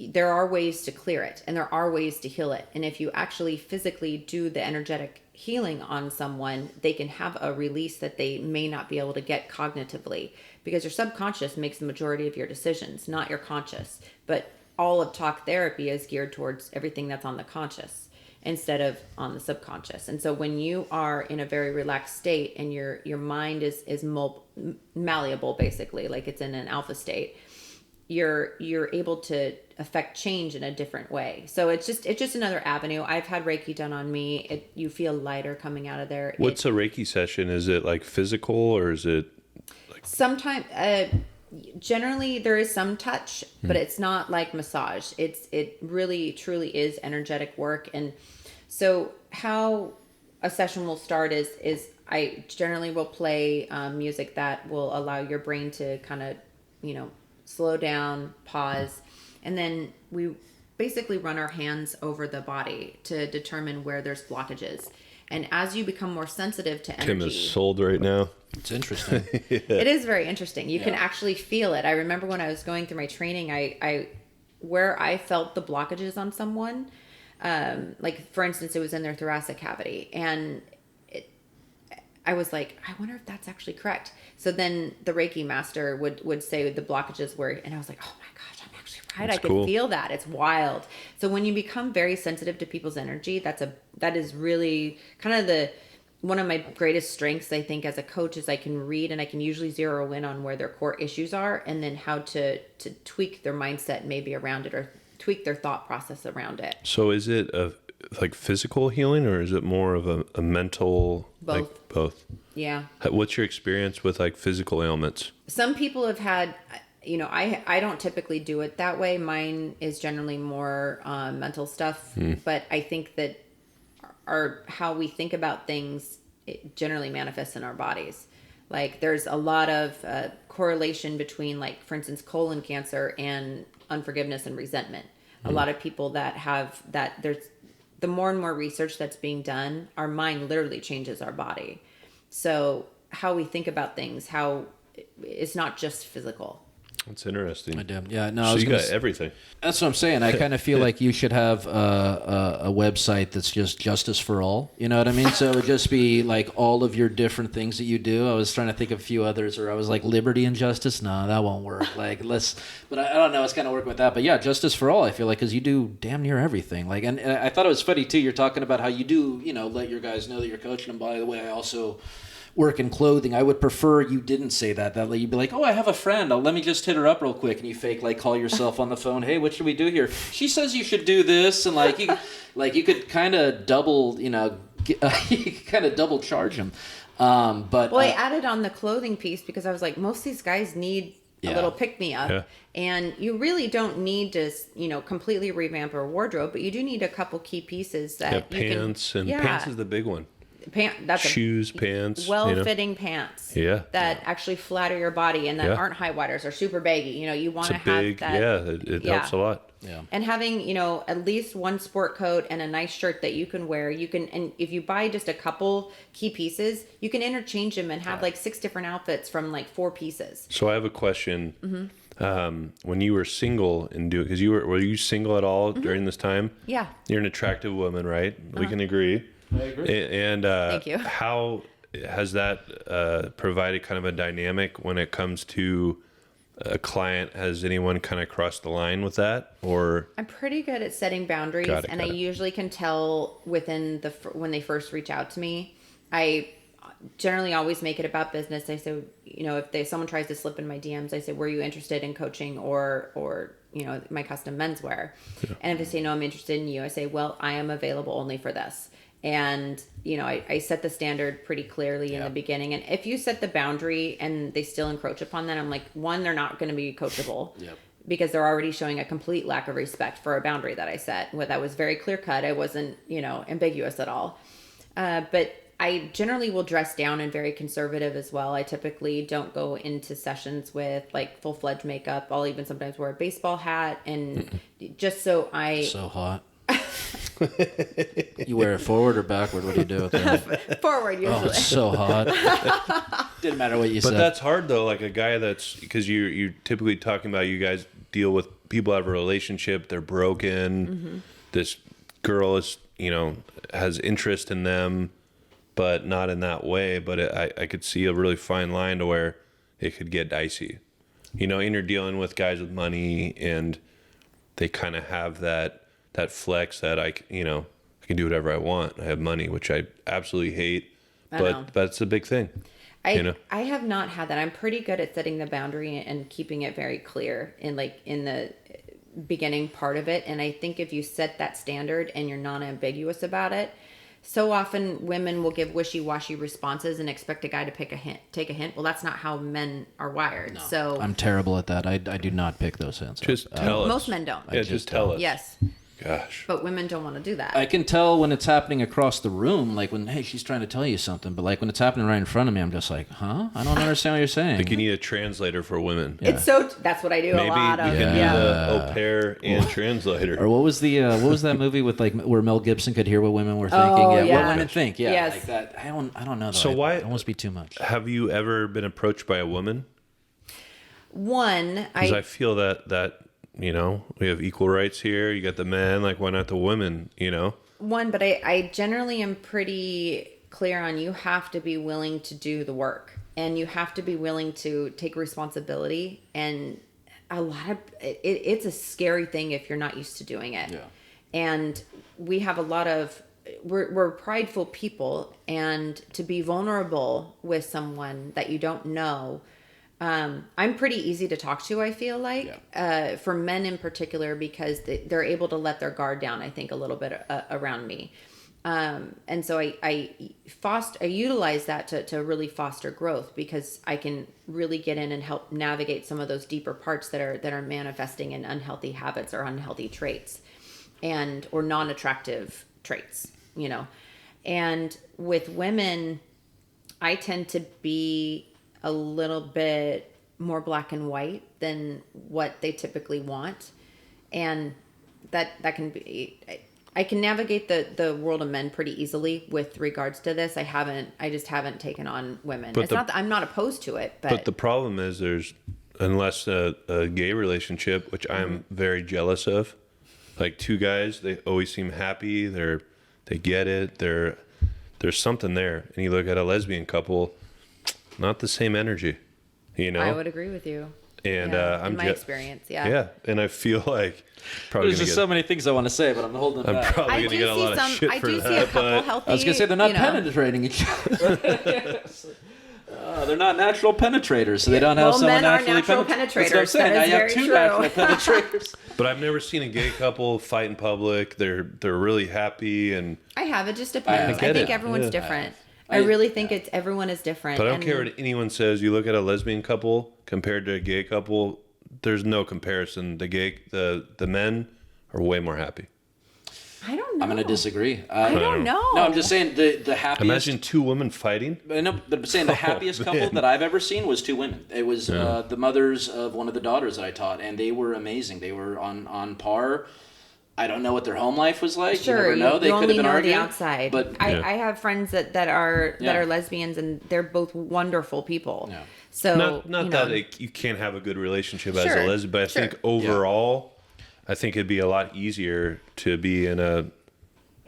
there are ways to clear it and there are ways to heal it. And if you actually physically do the energetic healing on someone, they can have a release that they may not be able to get cognitively, because your subconscious makes the majority of your decisions, not your conscious. But all of talk therapy is geared towards everything that's on the conscious instead of on the subconscious. And so when you are in a very relaxed state and your mind is malleable, basically, like it's in an alpha state, you're able to affect change in a different way. So it's just another avenue. I've had Reiki done on me. You feel lighter coming out of there. What's a Reiki session? Is it like physical, or is it like sometimes generally there is some touch, but it's not like massage. It really truly is energetic work. And so how a session will start is I generally will play music that will allow your brain to kind of, slow down, pause, and then we basically run our hands over the body to determine where there's blockages. And as you become more sensitive to energy... Kim is sold right now. It's interesting. Yeah. It is very interesting. You can actually feel it. I remember when I was going through my training, I where I felt the blockages on someone, like for instance, it was in their thoracic cavity, and I was like, I wonder if that's actually correct. So then the Reiki master would say the blockages were, and I was like, oh my gosh, I'm actually right. That's I could feel that. It's wild. So when you become very sensitive to people's energy, that is really kind of one of my greatest strengths, I think, as a coach, is I can read and I can usually zero in on where their core issues are, and then how to tweak their mindset maybe around it, or tweak their thought process around it. So is it like physical healing, or is it more of a mental? Both. Like both. Yeah. What's your experience with like physical ailments? Some people have had, I don't typically do it that way. Mine is generally more mental stuff, but I think that how we think about things, it generally manifests in our bodies. Like there's a lot of correlation between, like, for instance, colon cancer and unforgiveness and resentment. A lot of people that have that, there's the more and more research that's being done, our mind literally changes our body. So how we think about things, how it's not just physical. That's interesting. I do. Yeah. No. So I was you got everything. That's what I'm saying. I kind of feel like you should have a website that's just justice for all. You know what I mean? So it would just be like all of your different things that you do. I was trying to think of a few others, or I was like liberty and justice. No, that won't work. Like but I don't know. It's kind of working with that. But yeah, justice for all. I feel like, because you do damn near everything. Like, and I thought it was funny too. You're talking about how you do, let your guys know that you're coaching them. By the way, I also work in clothing. I would prefer you didn't say that. That you'd be like, oh, I have a friend. Let me just hit her up real quick. And you fake call yourself on the phone. Hey, what should we do here? She says you should do this. And you could kind of double, you could kind of double charge them. But I added on the clothing piece because I was like, most of these guys need a little pick me up. Yeah. And you really don't need to, completely revamp our wardrobe, but you do need a couple key pieces that you pants can, pants is the big one. That's shoes, pants, well-fitting pants. Yeah. That actually flatter your body and that aren't high waters or super baggy. You want to have that. It helps a lot. Yeah. And having, at least one sport coat and a nice shirt that you can wear, and if you buy just a couple key pieces, you can interchange them and have 6 different outfits from 4 pieces. So I have a question. Mm-hmm. When you were single because were you single at all during this time? Yeah. You're an attractive woman, right? We can agree. I agree. And thank you. How has that provided kind of a dynamic when it comes to a client? Has anyone kind of crossed the line with that, or? I'm pretty good at setting boundaries, I usually can tell within when they first reach out to me. I generally always make it about business. I say, if someone tries to slip in my DMs, I say, were you interested in coaching or my custom menswear? Yeah. And if they say, no, I'm interested in you, I say, well, I am available only for this. And, I set the standard pretty clearly in the beginning. And if you set the boundary and they still encroach upon that, I'm like, one, they're not going to be coachable. Yep. Because they're already showing a complete lack of respect for a boundary that I set. That was very clear cut. I wasn't, ambiguous at all. But I generally will dress down and very conservative as well. I typically don't go into sessions with like full-fledged makeup. I'll even sometimes wear a baseball hat and just so So hot. You wear it forward or backward? What do you do with that? Forward usually. Oh, it's so hot. Didn't matter what you said. But that's hard though. Like a guy because you're typically talking about you guys deal with people have a relationship, they're broken. Mm-hmm. This girl is, has interest in them, but not in that way. But I could see a really fine line to where it could get dicey, and you're dealing with guys with money and they kind of have that flex that I can do whatever I want. I have money, which I absolutely hate, but it's a big thing. I have not had that. I'm pretty good at setting the boundary and keeping it very clear in the beginning part of it. And I think if you set that standard and you're non-ambiguous about it, so often women will give wishy-washy responses and expect a guy to take a hint. Well, that's not how men are wired. No, so I'm terrible at that. I do not pick those hints. Just tell us. Most men don't. Yeah, just tell us. Yes. Gosh. But women don't want to do that. I can tell when it's happening across the room, like when, hey, she's trying to tell you something, but like when it's happening right in front of me, I'm just like, huh? I don't understand what you're saying. Like you need a translator for women. Yeah. That's what I do Maybe a lot of. Maybe you can do the au pair and translator. Or what was that movie with like where Mel Gibson could hear what women were thinking? Oh, What women think. Yeah. Yes. Like that. I don't know though. So why it must be too much. Have you ever been approached by a woman? Because I feel that we have equal rights here. You got the men, like why not the women, but I generally am pretty clear on you have to be willing to do the work and you have to be willing to take responsibility. And a lot of it's a scary thing if you're not used to doing it. Yeah. And we have we're prideful people, and to be vulnerable with someone that you don't know, I'm pretty easy to talk to, I feel like, for men in particular, because they're able to let their guard down, I think, a little bit around me. And so I utilize that to really foster growth, because I can really get in and help navigate some of those deeper parts that are manifesting in unhealthy habits or unhealthy traits or non-attractive traits, And with women, I tend to be a little bit more black and white than what they typically want. And that can be, I can navigate the world of men pretty easily with regards to this. I just haven't taken on women. I'm not opposed to it, but the problem is unless a gay relationship, which I'm very jealous of, like two guys, they always seem happy. They get it. There's something there. And you look at a lesbian couple, not the same energy, I would agree with you. And in my experience, yeah. And I feel like probably there's just so many things I want to say, but I'm holding them back. I'm probably gonna get a lot of shit for that. I do see a couple healthy. I was gonna say they're not penetrating each other. They're not natural penetrators, so they don't have someone men are naturally natural penetrators. penetrators. That's what I'm saying. Now you have two natural penetrators. But I've never seen a gay couple fight in public. They're really happy, and I have. It just depends. I think everyone's different. I really think everyone is different. But I don't care what anyone says. You look at a lesbian couple compared to a gay couple, there's no comparison. The men are way more happy. I don't know. I'm going to disagree. I don't know. No, I'm just saying the happiest. Imagine two women fighting. No, but I'm saying the happiest couple that I've ever seen was two women. It was the mothers of one of the daughters that I taught, and they were amazing. They were on par. I don't know what their home life was like. Sure, you never know. They could have been arguing. The outside. But I have friends that are lesbians, and they're both wonderful people. Yeah. So not that you can't have a good relationship as a lesbian, but I think overall, I think it'd be a lot easier to be in a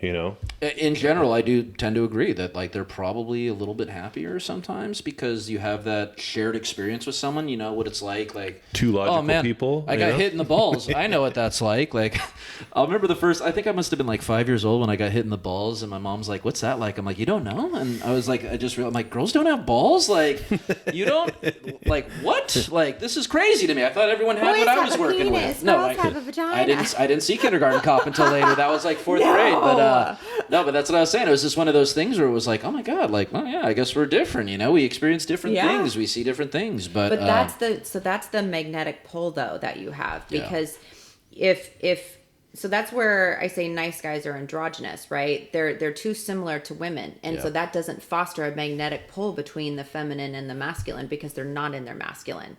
you know? In general, I do tend to agree that like they're probably a little bit happier sometimes because you have that shared experience with someone. You know what it's like. Like Two logical oh man, people. I got hit in the balls. I know what that's like. Like I'll remember the first. I think I must have been like 5 years old when I got hit in the balls, and my mom's like, "What's that like?" I'm like, "You don't know?" And I was like, I'm like, girls don't have balls. Like you don't like what? Like this is crazy to me. I thought everyone had Boys what I have was a working penis. with. No, Girls have a vagina. I didn't see Kindergarten Cop until later. That was like fourth grade. But no, but that's what I was saying. It was just one of those things where it was like, oh my God, like, oh yeah, I guess we're different. You know, we experience different things, we see different things. But that's the magnetic pull though that you have, because so that's where I say nice guys are androgynous, right? They're too similar to women, and so that doesn't foster a magnetic pull between the feminine and the masculine because they're not in their masculine,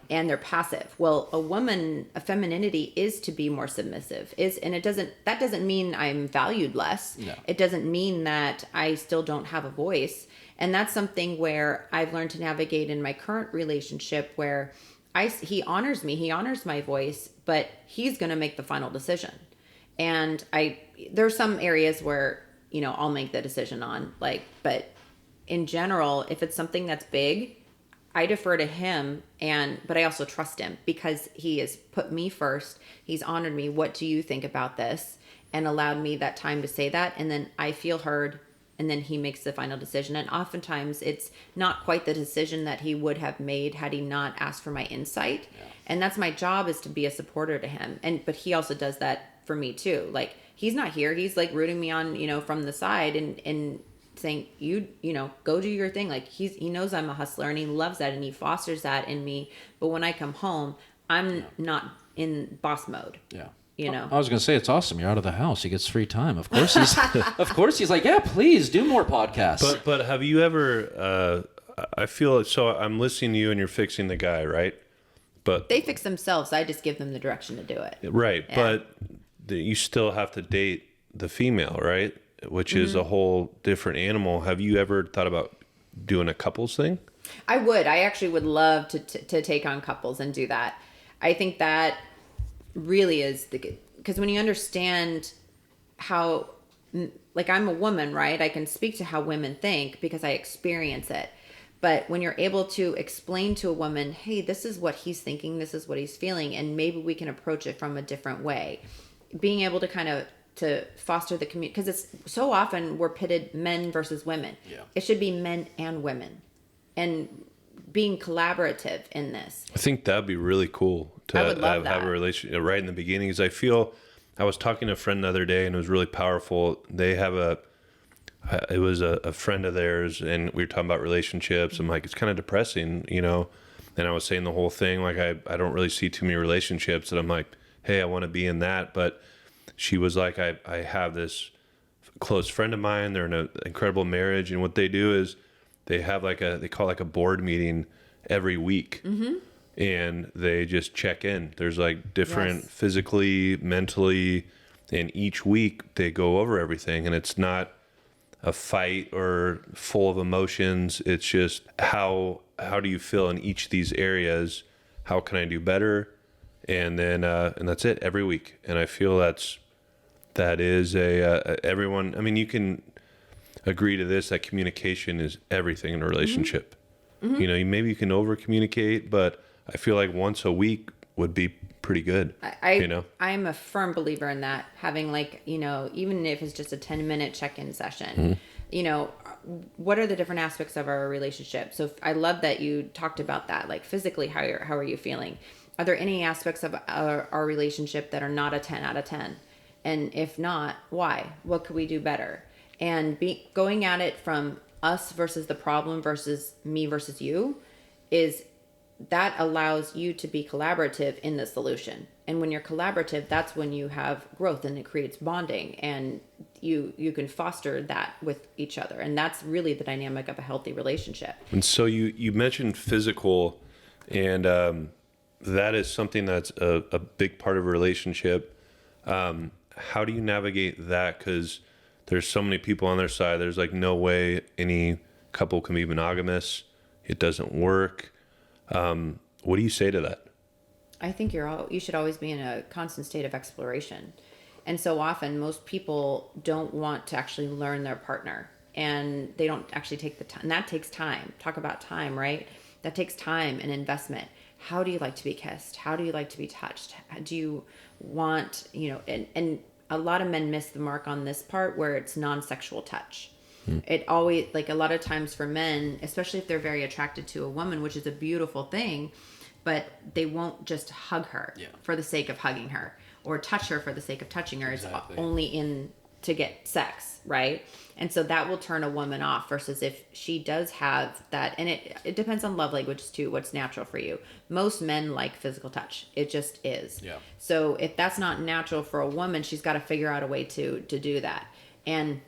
and they're passive. Well, a femininity is to be more submissive, and that doesn't mean I'm valued less. No. It doesn't mean that I still don't have a voice, and that's something where I've learned to navigate in my current relationship where he honors me, he honors my voice, but he's going to make the final decision. And there's some areas where, you know, I'll make the decision on, like, but in general, if it's something that's big, I defer to him, but I also trust him because he has put me first. He's honored me. What do you think about this? And allowed me that time to say that. And then I feel heard. And then he makes the final decision. And oftentimes it's not quite the decision that he would have made had he not asked for my insight. Yeah. And that's my job, is to be a supporter to him. But he also does that for me too. Like, he's not here. He's like rooting me on, you know, from the side and saying, you know, go do your thing. Like he knows I'm a hustler and he loves that and he fosters that in me. But when I come home, I'm not in boss mode. Yeah. You know, I was going to say, it's awesome. You're out of the house. He gets free time. Of course he's like, yeah, please do more podcasts. But have you ever, I feel so I'm listening to you and you're fixing the guy, right? But they fix themselves. I just give them the direction to do it. Right. Yeah. But you still have to date the female, right? Which is a whole different animal. Have you ever thought about doing a couples thing? I would. I actually would love to take on couples and do that. I think that really is because when you understand how, like, I'm a woman, right? I can speak to how women think because I experience it. But when you're able to explain to a woman, hey, this is what he's thinking, this is what he's feeling, and maybe we can approach it from a different way. Being able to kind of to foster the community, because it's so often we're pitted men versus women. Yeah. It should be men and women, and being collaborative in this. I think that'd be really cool to have a relationship right in the beginning. Because I was talking to a friend the other day and it was really powerful. They have it was a friend of theirs and we were talking about relationships. I'm like, it's kind of depressing, you know? And I was saying the whole thing, like, I don't really see too many relationships, and I'm like, hey, I want to be in that. But she was like, I have this close friend of mine. They're in an incredible marriage. And what they do is they have they call a board meeting every week. Mm-hmm. And they just check in. There's like different physically, mentally, and each week they go over everything. And it's not a fight or full of emotions. It's just how do you feel in each of these areas? How can I do better? And then and that's it every week. And I feel that is everyone. I mean, you can agree to this, that communication is everything in a relationship. Mm-hmm. You know, maybe you can over communicate, but I feel like once a week would be pretty good. I'm a firm believer in that, having, like, you know, even if it's just a 10-minute check-in session, you know, what are the different aspects of our relationship? So I love that you talked about that, like physically, how are you feeling? Are there any aspects of our relationship that are not a 10 out of 10? And if not, why? What could we do better? And going at it from us versus the problem versus me versus you that allows you to be collaborative in the solution. And when you're collaborative, that's when you have growth and it creates bonding, and you can foster that with each other. And that's really the dynamic of a healthy relationship. And so you mentioned physical, and that is something that's a big part of a relationship. How do you navigate that? Because there's so many people on their side. There's like no way any couple can be monogamous. It doesn't work. What do you say to that? I think you should always be in a constant state of exploration. And so often most people don't want to actually learn their partner, and they don't actually take the time. And that takes time. Talk about time, right? That takes time and investment. How do you like to be kissed? How do you like to be touched? Do you want, and a lot of men miss the mark on this part where it's non-sexual touch. It always, like a lot of times for men, especially if they're very attracted to a woman, which is a beautiful thing, but they won't just hug her for the sake of hugging her, or touch her for the sake of touching her. Exactly. It's only in to get sex, right? And so that will turn a woman off, versus if she does have that, and it depends on love languages too, what's natural for you. Most men like physical touch. It just is. Yeah. So if that's not natural for a woman, she's got to figure out a way to do that. And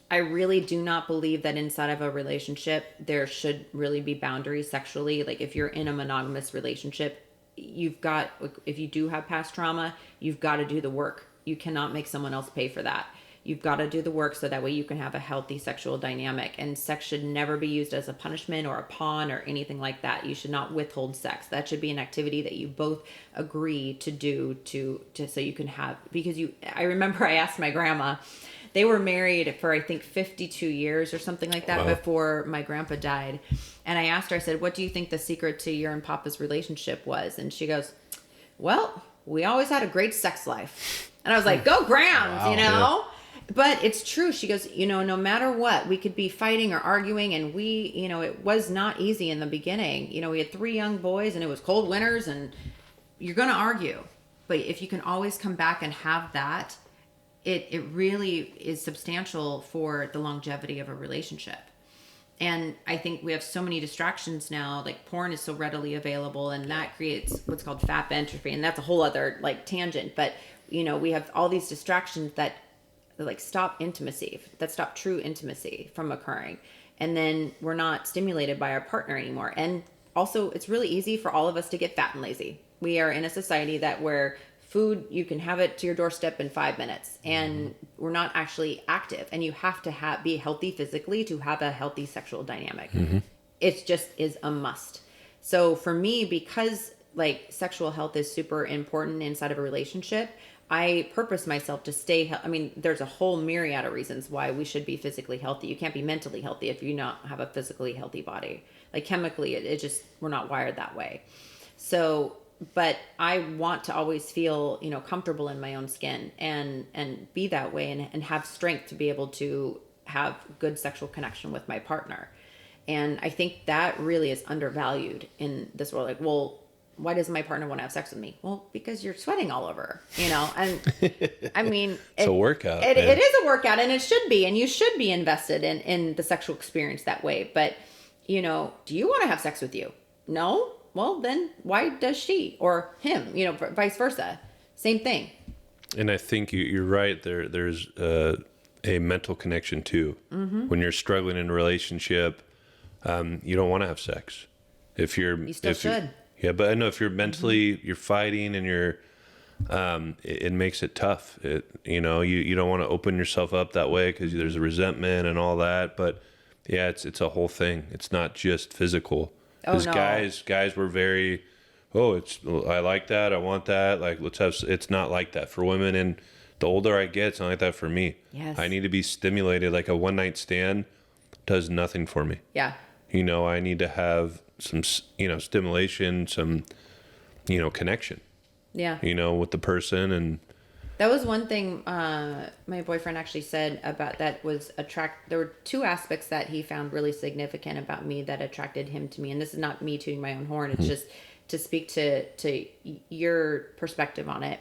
I really do not believe that inside of a relationship, there should really be boundaries sexually. Like if you're in a monogamous relationship, if you do have past trauma, you've got to do the work. You cannot make someone else pay for that. You've got to do the work so that way you can have a healthy sexual dynamic. And sex should never be used as a punishment or a pawn or anything like that. You should not withhold sex. That should be an activity that you both agree to do to so you can have, because I remember I asked my grandma, they were married for I think 52 years or something like that. Wow. Before my grandpa died. And I asked her, I said, what do you think the secret to your and Papa's relationship was? And she goes, well, we always had a great sex life. And I was like, go Grams, wow, Yeah. But it's true. She goes, no matter what, we could be fighting or arguing, and it was not easy in the beginning. We had 3 young boys, and it was cold winters, and you're going to argue. But if you can always come back and have that, it really is substantial for the longevity of a relationship. And I think we have so many distractions now, like porn is so readily available, and that creates what's called fat entropy. And that's a whole other tangent. But, we have all these distractions that stop intimacy, that stop true intimacy from occurring. And then we're not stimulated by our partner anymore. And also it's really easy for all of us to get fat and lazy. We are in a society where food, you can have it to your doorstep in 5 minutes, and we're not actually active. And you have to be healthy physically to have a healthy sexual dynamic. It just is a must. So for me, because sexual health is super important inside of a relationship, I purpose myself to stay. There's a whole myriad of reasons why we should be physically healthy. You can't be mentally healthy if you not have a physically healthy body. Chemically, it just, we're not wired that way. So, but I want to always feel, comfortable in my own skin and be that way and have strength to be able to have good sexual connection with my partner. And I think that really is undervalued in this world. Why does my partner want to have sex with me? Well, because you're sweating all over, and it's a workout. It is a workout, and it should be, and you should be invested in the sexual experience that way. But, do you want to have sex with you? No? Well, then why does she or him, vice versa? Same thing. And I think you're right. There's a mental connection too. When you're struggling in a relationship, you don't want to have sex. You still should. Yeah, but I know if you're mentally, you're fighting and you're, it makes it tough. You don't want to open yourself up that way because there's a resentment and all that. But yeah, it's a whole thing. It's not just physical. Because guys were very, I like that. I want that. It's not like that for women. And the older I get, it's not like that for me. Yes. I need to be stimulated. Like a one night stand does nothing for me. Yeah. I need to have some, stimulation, some, connection. Yeah. With the person. And that was one thing my boyfriend actually said about that was there were 2 aspects that he found really significant about me that attracted him to me. And this is not me tooting my own horn. It's just to speak to your perspective on it.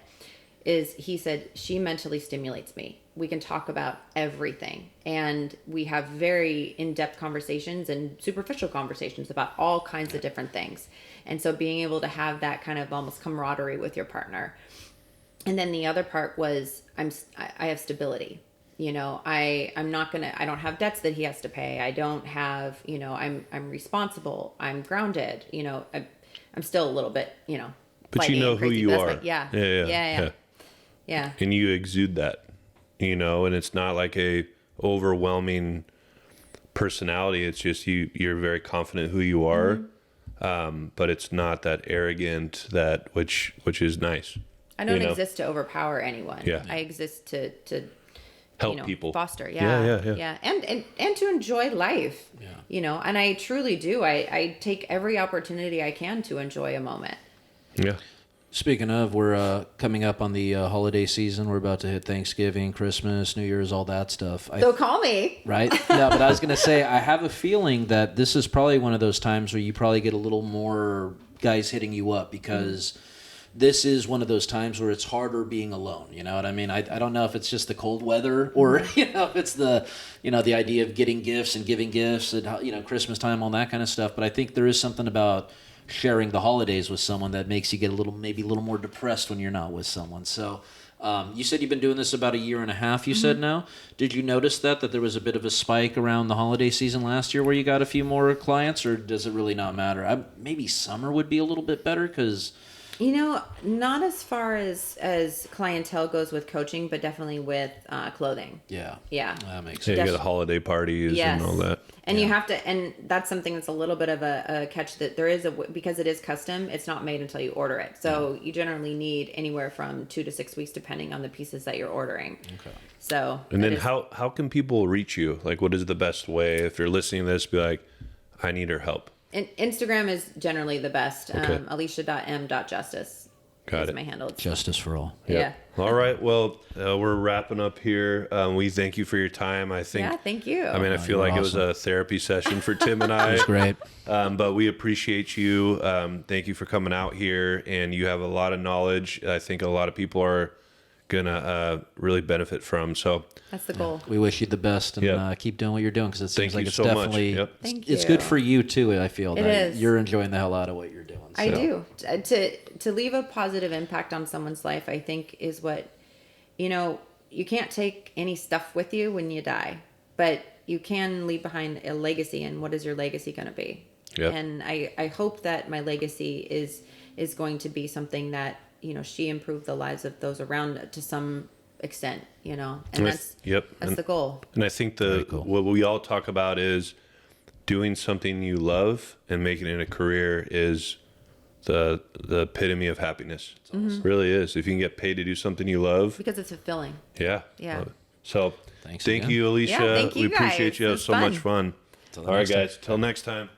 Is he said, she mentally stimulates me. We can talk about everything. And we have very in-depth conversations and superficial conversations about all kinds of different things. And so being able to have that kind of almost camaraderie with your partner. And then the other part was I have stability. I don't have debts that he has to pay. I don't have, I'm responsible. I'm grounded. I'm still a little bit, but you know who you are. Yeah. And you exude that, and it's not like a overwhelming personality. It's just you're very confident who you are. But it's not that arrogant, which is nice. I don't you know? exist to overpower anyone. Yeah. I exist to Help people. foster. Yeah. And to enjoy life. Yeah. And I truly do. I take every opportunity I can to enjoy a moment. Yeah. Speaking of, we're coming up on the holiday season. We're about to hit Thanksgiving, Christmas, New Year's, all that stuff. So call me. Right? Yeah, but I was going to say, I have a feeling that this is probably one of those times where you probably get a little more guys hitting you up because this is one of those times where it's harder being alone. You know what I mean? I don't know if it's just the cold weather or, if it's the idea of getting gifts and giving gifts and, Christmas time, all that kind of stuff. But I think there is something about sharing the holidays with someone that makes you get maybe a little more depressed when you're not with someone. So you said you've been doing this about a year and a half, you said now. Did you notice that there was a bit of a spike around the holiday season last year where you got a few more clients, or does it really not matter? Maybe summer would be a little bit better because... Not as far as clientele goes with coaching, but definitely with clothing. Yeah. That makes Yeah, sense. you get the holiday parties and all that. And you have to, and that's something that's a little bit of a catch that there is because it is custom, it's not made until you order it. So you generally need anywhere from 2 to 6 weeks, depending on the pieces that you're ordering. Okay. So. And then how can people reach you? Like, what is the best way? If you're listening to this, be like, I need her help. And Instagram is generally the best. Okay. Alicia.m.justus is my handle. Justice for all. Yep. Yeah. All right. Well, we're wrapping up here. We thank you for your time. I think. Yeah, thank you. I mean, I feel like it was a therapy session for Tim and I. It was great. But we appreciate you. Thank you for coming out here, and you have a lot of knowledge. I think a lot of people are gonna really benefit from. So that's the goal. We wish you the best and keep doing what you're doing because it seems like it's definitely Thank you. It's good for you too. I feel that is. You're enjoying the hell out of what you're doing. So. I do. To leave a positive impact on someone's life, I think is what, you can't take any stuff with you when you die, but you can leave behind a legacy. And what is your legacy going to be? Yep. And I hope that my legacy is going to be something that, she improved the lives of those around to some extent, and that's the goal. And I think what we all talk about is doing something you love and making it a career is the epitome of happiness. It really is. If you can get paid to do something you love. Because it's fulfilling. Yeah. Yeah. So thank you, Alicia. Yeah, thank you we appreciate guys. you. It was so much fun. All right, guys. Till next time.